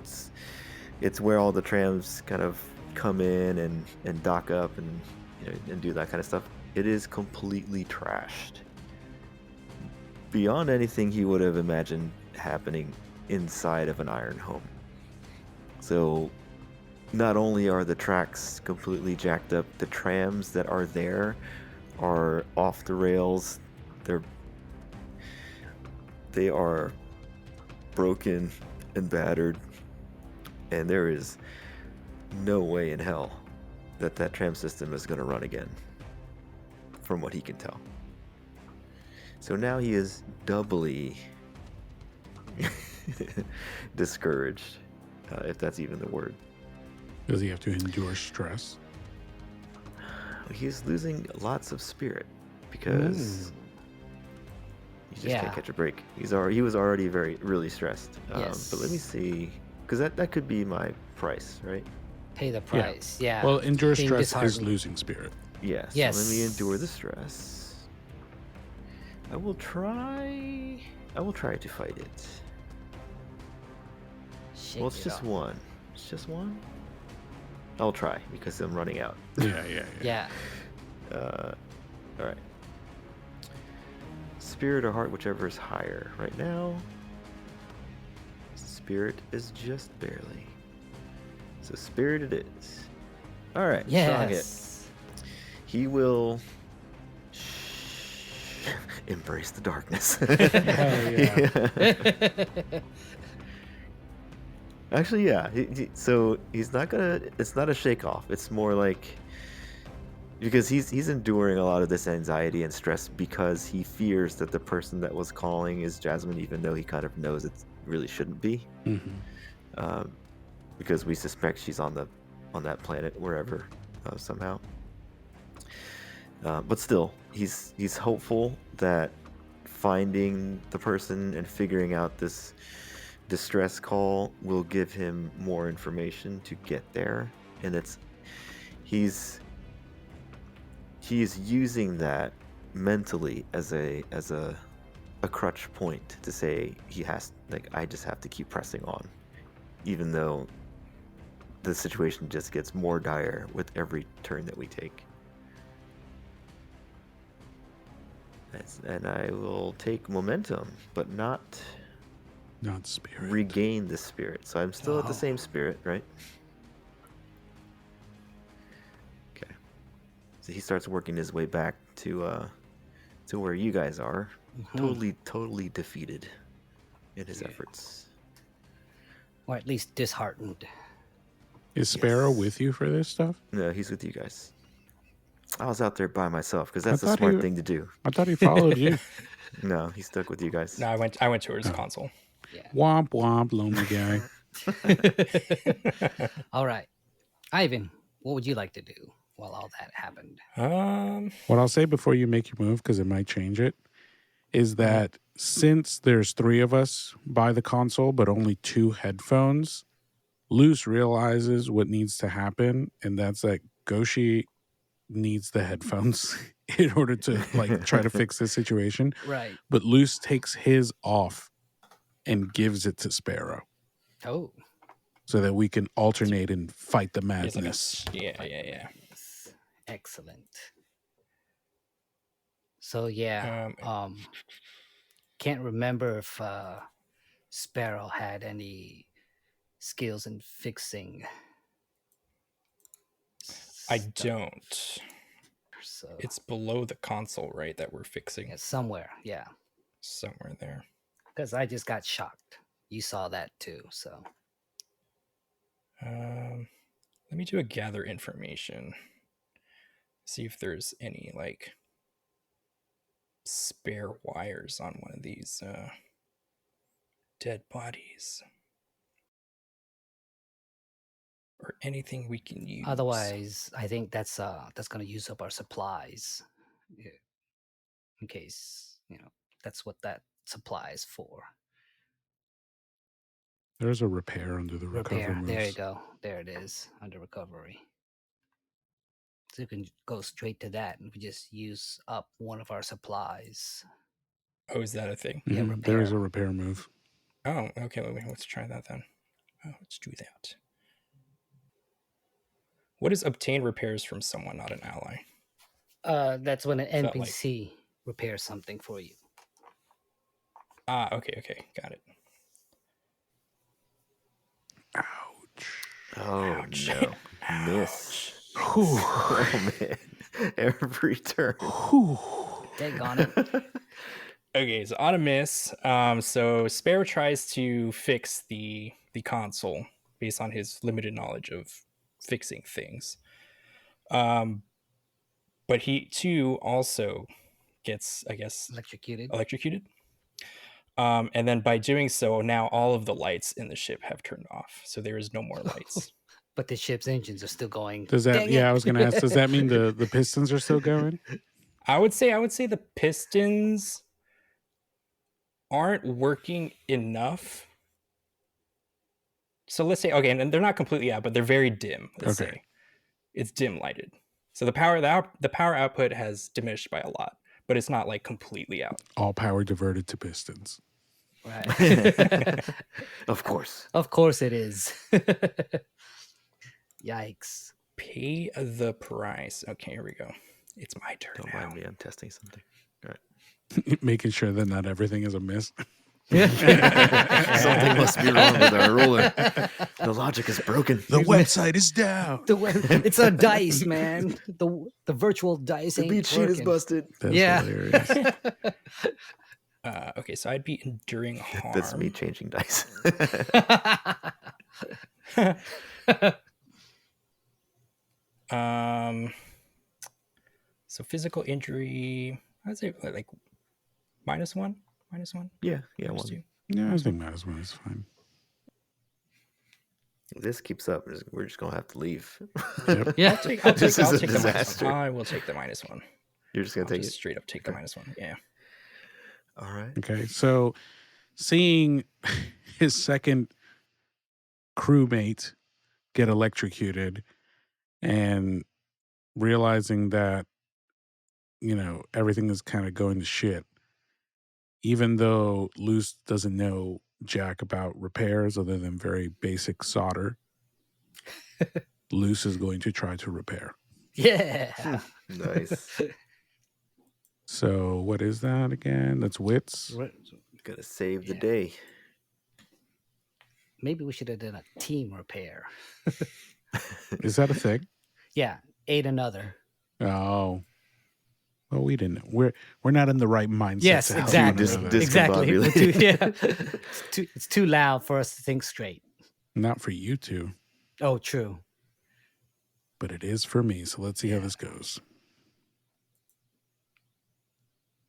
it's where all the trams kind of come in and dock up and and do that kind of stuff. It is completely trashed, beyond anything he would have imagined happening inside of an iron home. So not only are the tracks completely jacked up, the trams that are there are off the rails. They are broken and battered, and there is no way in hell that tram system is going to run again, from what he can tell. So now he is doubly discouraged, if that's even the word. Does he have to endure stress? He's losing lots of spirit because you just can't catch a break. He was already really stressed. Yes. But let me see, because that could be my price, right? Pay the price. Yeah. Well, endure Being stress is disheartened. losing spirit. Yes. Yes. So let me endure the stress. I will try to fight it. Shake Well, it's it just off. one. It's just one. I'll try because I'm running out. Yeah. All right. Spirit or heart, whichever is higher. Right now, spirit is just barely. So spirit it is. All right. Strong hit. Yes. He will embrace the darkness. Actually, yeah. So he's not gonna. It's not a shake off. It's more like, because he's enduring a lot of this anxiety and stress because he fears that the person that was calling is Jasmine, even though he kind of knows it really shouldn't be. Because we suspect she's on that planet wherever, somehow. But still, he's hopeful that finding the person and figuring out this distress call will give him more information to get there, and he's using that mentally as a crutch point to say I just have to keep pressing on, even though the situation just gets more dire with every turn that we take. And I will take momentum, but not spirit. regain the spirit. So I'm still at the same spirit, right? Okay. So he starts working his way back to where you guys are. Totally defeated in his efforts. Or at least disheartened. Is Sparrow with you for this stuff? No, he's with you guys. I was out there by myself because that's the smart thing to do. I thought he followed you. No, he stuck with you guys. No, I went to his console. Yeah. Womp womp, lonely guy. All right. Ivan, what would you like to do while all that happened? What I'll say before you make your move, because it might change it, is that since there's 3 of us by the console, but only 2 headphones, Luce realizes what needs to happen, and that's that Goshi needs the headphones in order to try to fix this situation. Right. But Luce takes his off and gives it to Sparrow. Oh. So that we can alternate and fight the madness. Yeah. Excellent. So yeah, can't remember if Sparrow had any skills in fixing. I stuff. don't. So It's below the console, right? That we're fixing yeah, somewhere, yeah. somewhere there. Because I just got shocked. You saw that too, so. Let me do a gather information. See if there's any like spare wires on one of these dead bodies. Or anything we can use. Otherwise, I think that's going to use up our supplies. Yeah. In case, that's what that supply is for. There's a repair under the recover moves. There you go. There it is, under recovery. So you can go straight to that and we just use up one of our supplies. Oh, is that a thing? Yeah, There is repair. a repair move. Oh, okay. Let's try that then. Oh, let's do that. What is obtain repairs from someone, not an ally? That's when an that like- NPC repairs something for you. Ah, okay. Got it. Ouch. Oh Ouch. no. Miss. Whew. Oh man. Every turn. Whew. Daggone it. Okay, so on a miss, so Sparrow tries to fix the console based on his limited knowledge of fixing things. But he too also gets, I guess, electrocuted. And then by doing so, now all of the lights in the ship have turned off, so there is no more lights. But the ship's engines are still going. Does that? Dang Yeah, it. I was going to ask. Does that mean the pistons are still going? I would say the pistons aren't working enough. So let's say, okay, and they're not completely out, but they're very dim. Let's say it's dim lighted. So the power output has diminished by a lot, but it's not like completely out. All power diverted to pistons. Right. Of course. Of course it is. Yikes. Pay the price. Okay, here we go. It's my turn Don't now. mind me, I'm testing something. All right. Making sure that not everything is a miss. Something must be wrong with our roller. The logic is broken. The website is down. It's a dice, man. The virtual dice The ain't beat sheet is working. busted. That's Yeah. hilarious. Okay, so I'd be enduring harm. That's me changing dice. So physical injury, I'd say like -1. Yeah, Minus one. 2. Yeah, I think might as well. It's fine. If this keeps up, we're just gonna have to leave. Yep. Yeah. I'll take This is a the -1. disaster. I will take the -1. You're just gonna I'll take just it. straight up take the -1. Yeah. All right. Okay, so seeing his second crewmate get electrocuted and realizing that, everything is kind of going to shit, even though Luce doesn't know jack about repairs other than very basic solder, Luce is going to try to repair. Yeah. Nice. So what is that again? That's wits. Gotta save the Yeah. day. Maybe we should have done a team repair. Is that a thing? Yeah. Aid another. Oh. Well, we didn't. We're not in the right mindset. Yes, to help exactly. one another. Exactly. We're Discombobulated. it's too loud for us to think straight. Not for you two, Oh, true. but it is for me. So let's see how this goes.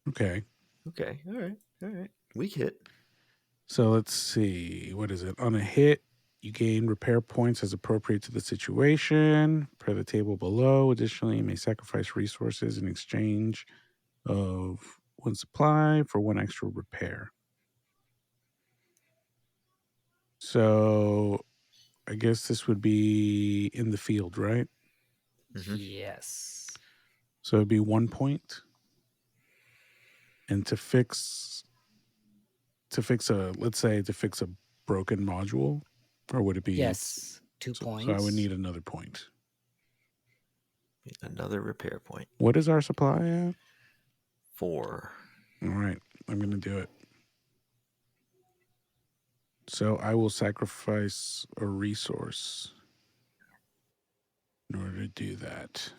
Okay. Okay. All right. Weak hit. So let's see. What is it? On a hit, you gain repair points as appropriate to the situation. Per the table below. Additionally, you may sacrifice resources in exchange of one supply for one extra repair. So I guess this would be in the field, right? Mhm. Yes. So it'd be 1 point. And to fix a broken module, or would it be? Yes. 2 So, points. so I would need another point. Another repair point. What is our supply at? 4. All right, I'm gonna do it. So I will sacrifice a resource in order to do that.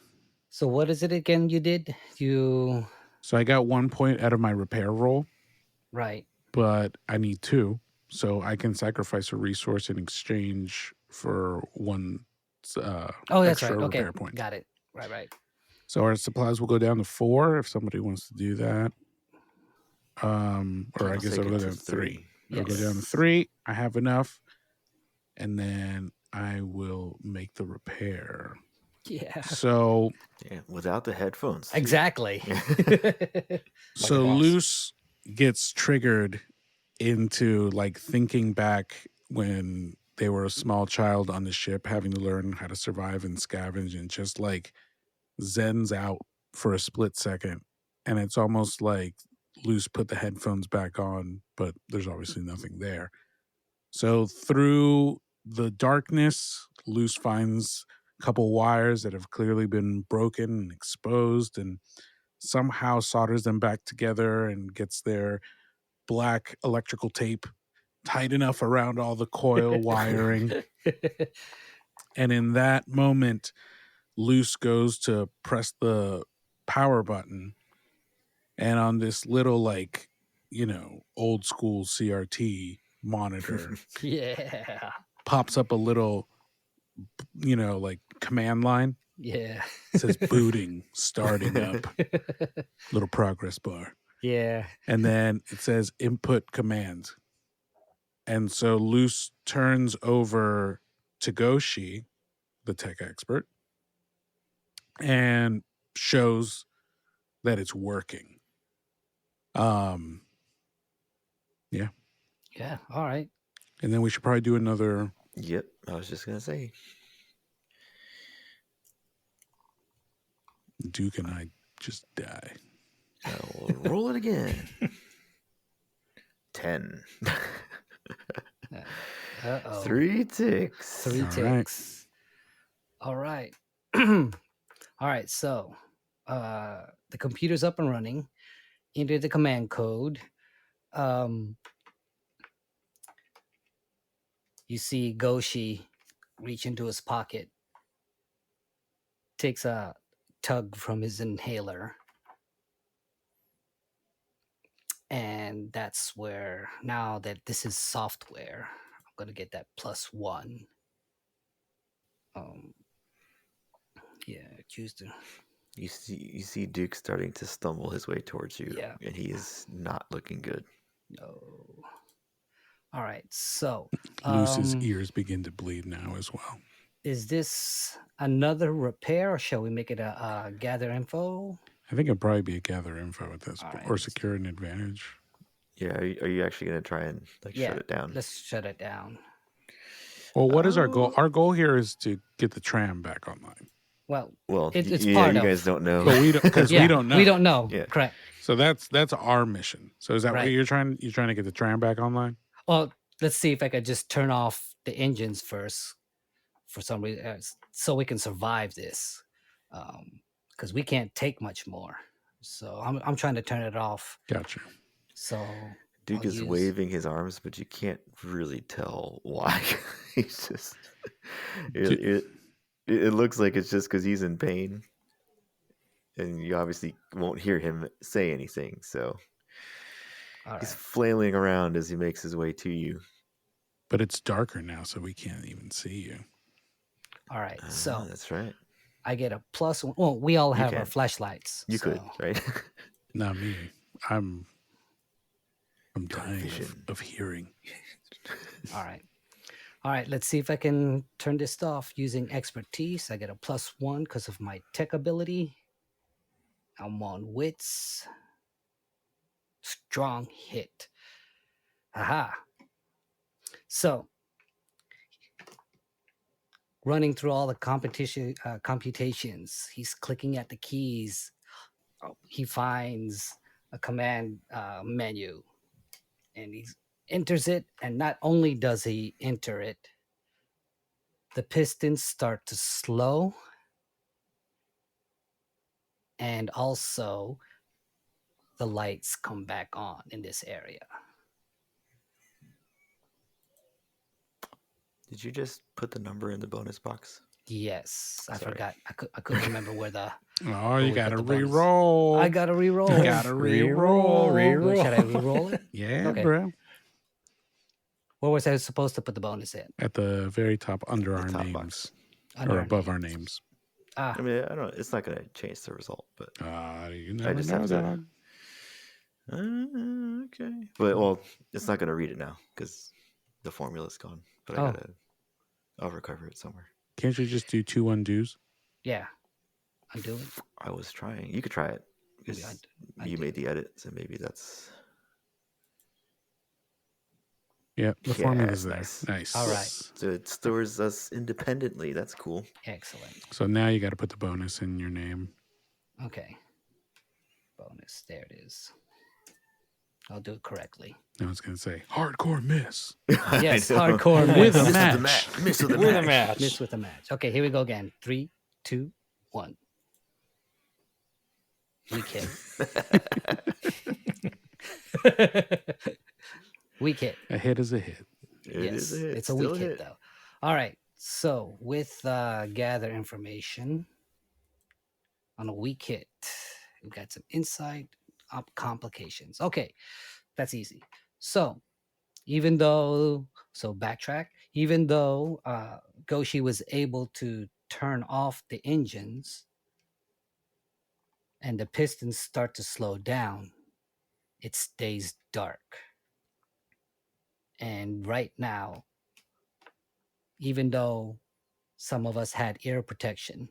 So what is it again you did? You So I got 1 point out of my repair roll, right. but I need 2. So I can sacrifice a resource in exchange for 1 Oh, that's extra right. Okay, repair point. got it. Right. So our supplies will go down to 4 if somebody wants to do that. Or I I'll guess take I'll it go to down to 3. I'll go down to Yes. 3. I have enough. And then I will make the repair. Yeah. So Yeah, without the headphones. too. Exactly. so boss. Luce gets triggered into like thinking back when they were a small child on the ship, having to learn how to survive and scavenge, and just like zens out for a split second. And it's almost like Luce put the headphones back on, but there's obviously nothing there. So through the darkness, Luce finds a couple wires that have clearly been broken and exposed, and somehow solders them back together and gets their black electrical tape tight enough around all the coil wiring. And in that moment, Luce goes to press the power button, and on this little, like, old school CRT monitor Yeah. pops up a little, like command line. Yeah. It says booting, starting up, little progress bar. Yeah. And then it says input commands. And so Luce turns over to Goshi, the tech expert, and shows that it's working. Yeah. Yeah. All right. And then we should probably do another. Yep, I was just gonna say. Duke and I just die. I'll roll it again. 10. Uh-oh. 3 ticks. 3 All right. ticks. All right. All right. So the computer's up and running. Enter the command code. You see Goshi reach into his pocket, takes a tug from his inhaler. And that's where, now that this is software, I'm going to get that +1. Yeah, choose to. You see Duke starting to stumble his way towards you. Yeah. And he is not looking good. No. All right. So Luce's ears begin to bleed now as well. is this another repair, or shall we make it a gather info? I think it'd probably be a gather info at this All point, right, or let's secure an advantage. Yeah, are you actually going to try and shut it down? Let's shut it down. Well, what is our goal? Our goal here is to get the tram back online. Well, it's part you of. guys don't know. But we don't, because we don't know. We don't know. Yeah. Correct. So that's our mission. So is that what Right. you're trying to get the tram back online? Well, let's see if I could just turn off the engines first for some reason, so we can survive this, because we can't take much more. So I'm trying to turn it off. Gotcha. So Duke is waving his arms, but you can't really tell why. He's just. It looks like it's just because he's in pain, and you obviously won't hear him say anything. So he's flailing around as he makes his way to you. But it's darker now, so we can't even see you. All right. So that's right. I get a +1. Well, we all have our can. flashlights. You could, right? Not me. I'm dying of hearing. All right. Let's see if I can turn this off using expertise. I get a +1 because of my tech ability. I'm on wits. Strong hit. Aha. So, running through all the computations, he's clicking at the keys. He finds a command menu, and he enters it. And not only does he enter it, the pistons start to slow, and also the lights come back on in this area. Did you just put the number in the bonus box? Yes, I Sorry. forgot. I couldn't remember where the. Oh, we you put gotta the bonus. re-roll. I gotta re-roll. You gotta re-roll. Re-roll. Should I re-roll it? Yeah, Okay. bro. Where was I supposed to put the bonus in? At the very top, under The our top names, box. Under or our above our names. names. Ah, I mean, I don't. It's not going to change the result, but You never just know, have to- dog. okay. But well, it's not going to read it now because the formula's gone. But Oh. I'll recover it somewhere. Can't you just do 2 undos? yeah. Undo it. I was trying. You could try it Maybe because I you did. made the edit, so maybe that's. Yeah, the Yeah, formula's there. that's Nice. All right. So it stores us independently. That's cool. Excellent. So now you got to put the bonus in your name. Okay. Bonus. There it is. I'll do it correctly. I was going to say, hardcore miss. Yes, I know. hardcore With miss. a match. Miss with a With a match. match. Miss with a match. Okay, here we go again. 3, 2, 1. Weak hit. Weak hit. A hit is a hit. It is a hit. It's a Still weak hit though. All right. So with gather information on a weak hit, we've got some insight complications. Okay, that's easy. So backtrack, even though Goshi was able to turn off the engines and the pistons start to slow down, it stays dark. And right now, even though some of us had ear protection,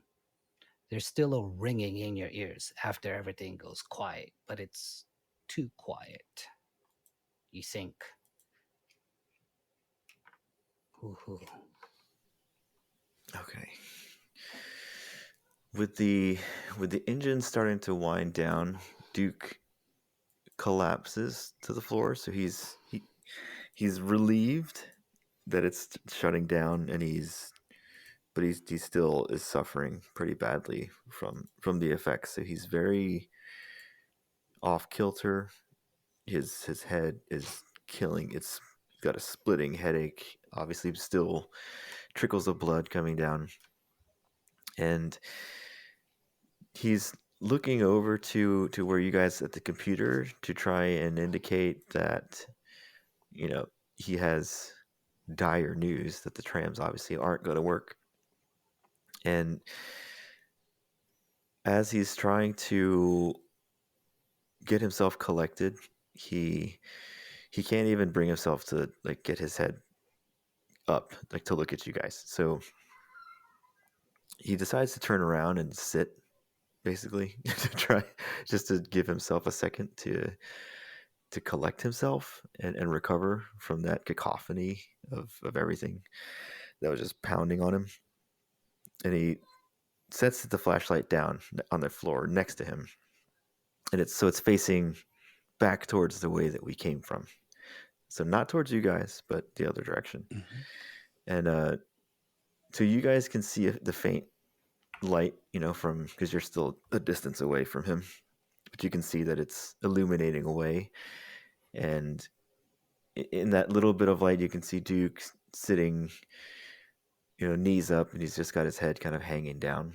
there's still a ringing in your ears after everything goes quiet, but it's too quiet, you think. Ooh. Okay. With the engine starting to wind down, Duke collapses to the floor. So he's relieved that it's shutting down, and he still is suffering pretty badly from the effects. So he's very off kilter. His head is killing. It's got a splitting headache. Obviously, still trickles of blood coming down, and he's looking over to where you guys at the computer to try and indicate that, he has dire news that the trams obviously aren't going to work. And as he's trying to get himself collected, he can't even bring himself to get his head up to look at you guys. So he decides to turn around and sit, basically, to try just to give himself a second to collect himself and recover from that cacophony of everything that was just pounding on him. And he sets the flashlight down on the floor next to him, and it's facing back towards the way that we came from, so not towards you guys, but the other direction. Mm-hmm. And so you guys can see the faint light, from, because you're still a distance away from him, but you can see that it's illuminating away. And in that little bit of light, you can see Duke sitting, knees up, and he's just got his head kind of hanging down,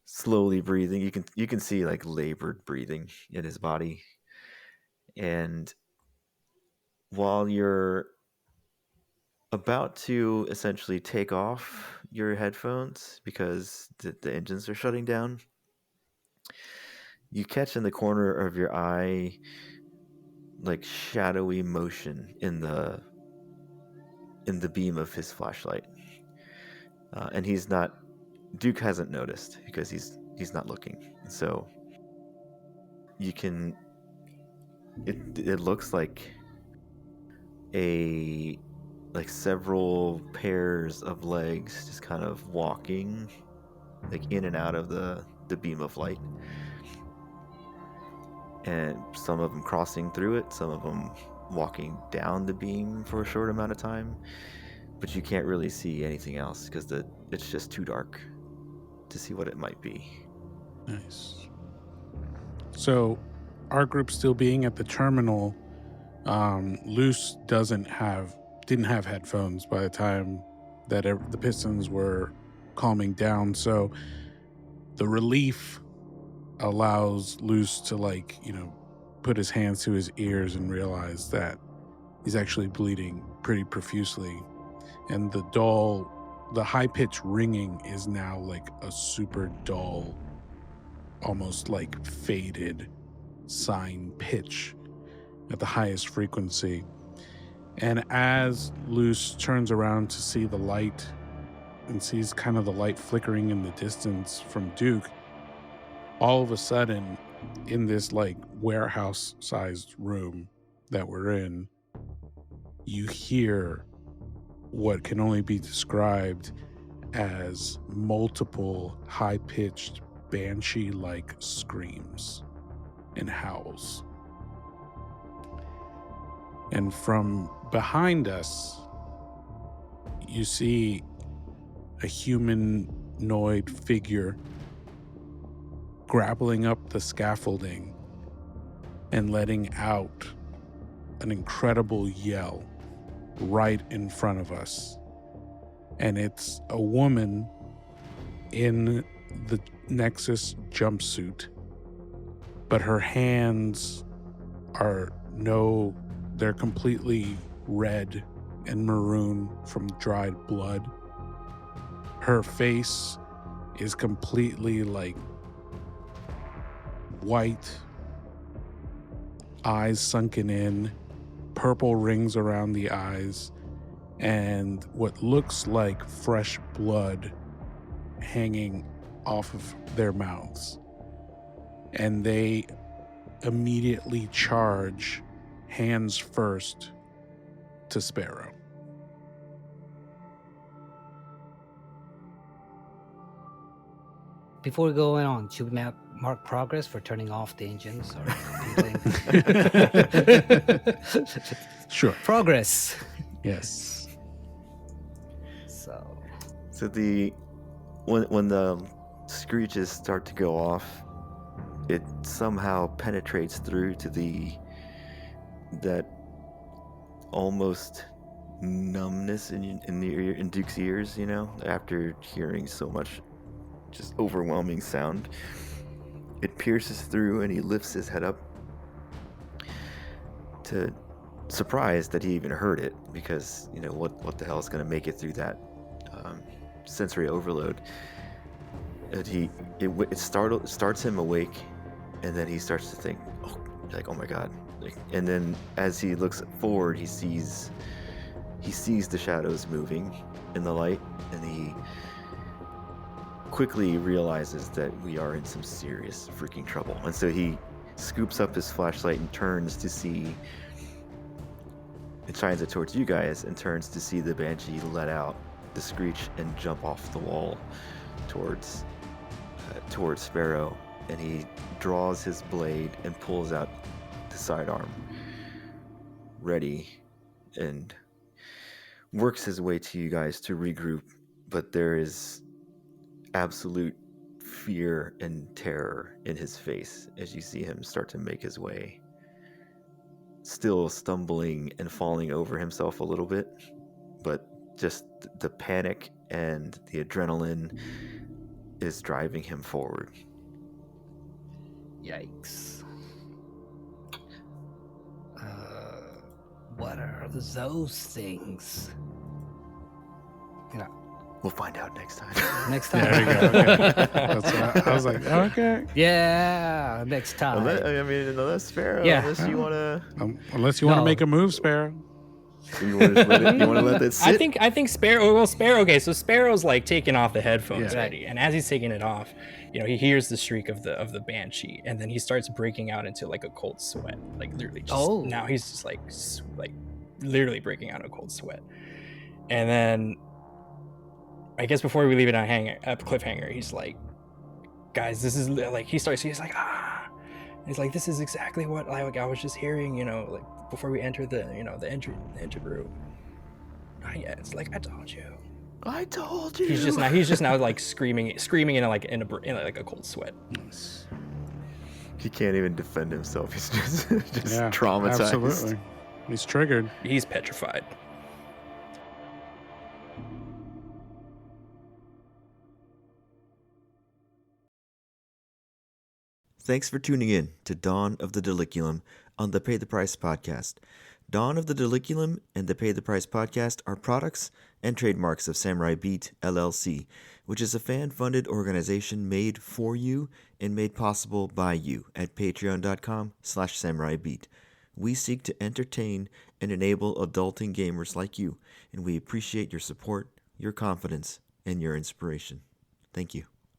slowly breathing. You can see labored breathing in his body. And while you're about to essentially take off your headphones because the engines are shutting down, you catch in the corner of your eye shadowy motion in the beam of his flashlight, and Duke hasn't noticed because he's not looking. So you can, it looks like several pairs of legs just kind of walking in and out of the beam of light, and some of them crossing through it, some of them walking down the beam for a short amount of time, but you can't really see anything else because it's just too dark to see what it might be. Nice. So our group still being at the terminal, Luce didn't have headphones by the time that the pistons were calming down. So the relief allows Luce to, like, you know, put his hands to his ears and realize that he's actually bleeding pretty profusely. And the high-pitched ringing is now like a super dull, almost like faded sine pitch at the highest frequency. And as Luce turns around to see the light and sees kind of the light flickering in the distance from Duke, all of a sudden, in this like warehouse-sized room that we're in, you hear what can only be described as multiple high-pitched banshee-like screams and howls. And from behind us, you see a humanoid figure grappling up the scaffolding and letting out an incredible yell right in front of us. And it's a woman in the Nexus jumpsuit, but her hands they're completely red and maroon from dried blood. Her face is completely like white, eyes sunken in, purple rings around the eyes, and what looks like fresh blood hanging off of their mouths. And they immediately charge, hands first, to Sparrow. Before we go on, should we mark progress for turning off the engines or something? Sure. Progress. Yes. So when the screeches start to go off, it somehow penetrates through to that almost numbness in Duke's ears, you know, after hearing so much just overwhelming sound. It pierces through, and he lifts his head up, to surprised that he even heard it, because, you know, what the hell is going to make it through that sensory overload. And it starts him awake, and then he starts to think, oh my god. And then as he looks forward, he sees the shadows moving in the light, and he quickly realizes that we are in some serious freaking trouble. And so he scoops up his flashlight and shines it towards you guys, and turns to see the banshee let out the screech and jump off the wall towards Sparrow. And he draws his blade and pulls out the sidearm ready, and works his way to you guys to regroup. But there is absolute fear and terror in his face as you see him start to make his way, still stumbling and falling over himself a little bit, but just the panic and the adrenaline is driving him forward. Yikes. What are those things? You know. We'll find out next time. Next time. There you go. Okay. That's what I was like, okay. Yeah, next time. Unless Sparrow, Yeah. unless you want to... Unless you want to No. make a move, Sparrow. You want to let that sit? I think Sparrow. Well, Sparrow. Okay, so Sparrow's like taking off the headphones Yeah. already, and as he's taking it off, you know, he hears the shriek of the banshee, and then he starts breaking out into like a cold sweat, like literally. Now he's just like literally breaking out in a cold sweat, and then I guess before we leave it on a cliffhanger, he's like, guys, this is like he's like he's like, this is exactly what I was just hearing, you know, like before we enter the engine room. Not yet. It's like, I told you. He's just now like screaming in like a cold sweat. He can't even defend himself. He's just Yeah, traumatized. absolutely. He's triggered. He's petrified. Thanks for tuning in to Dawn of the Diliculum on the Pay the Price podcast. Dawn of the Diliculum and the Pay the Price podcast are products and trademarks of Samurai Beat LLC, which is a fan-funded organization made for you and made possible by you at patreon.com/samuraibeat. We seek to entertain and enable adulting gamers like you, and we appreciate your support, your confidence, and your inspiration. Thank you.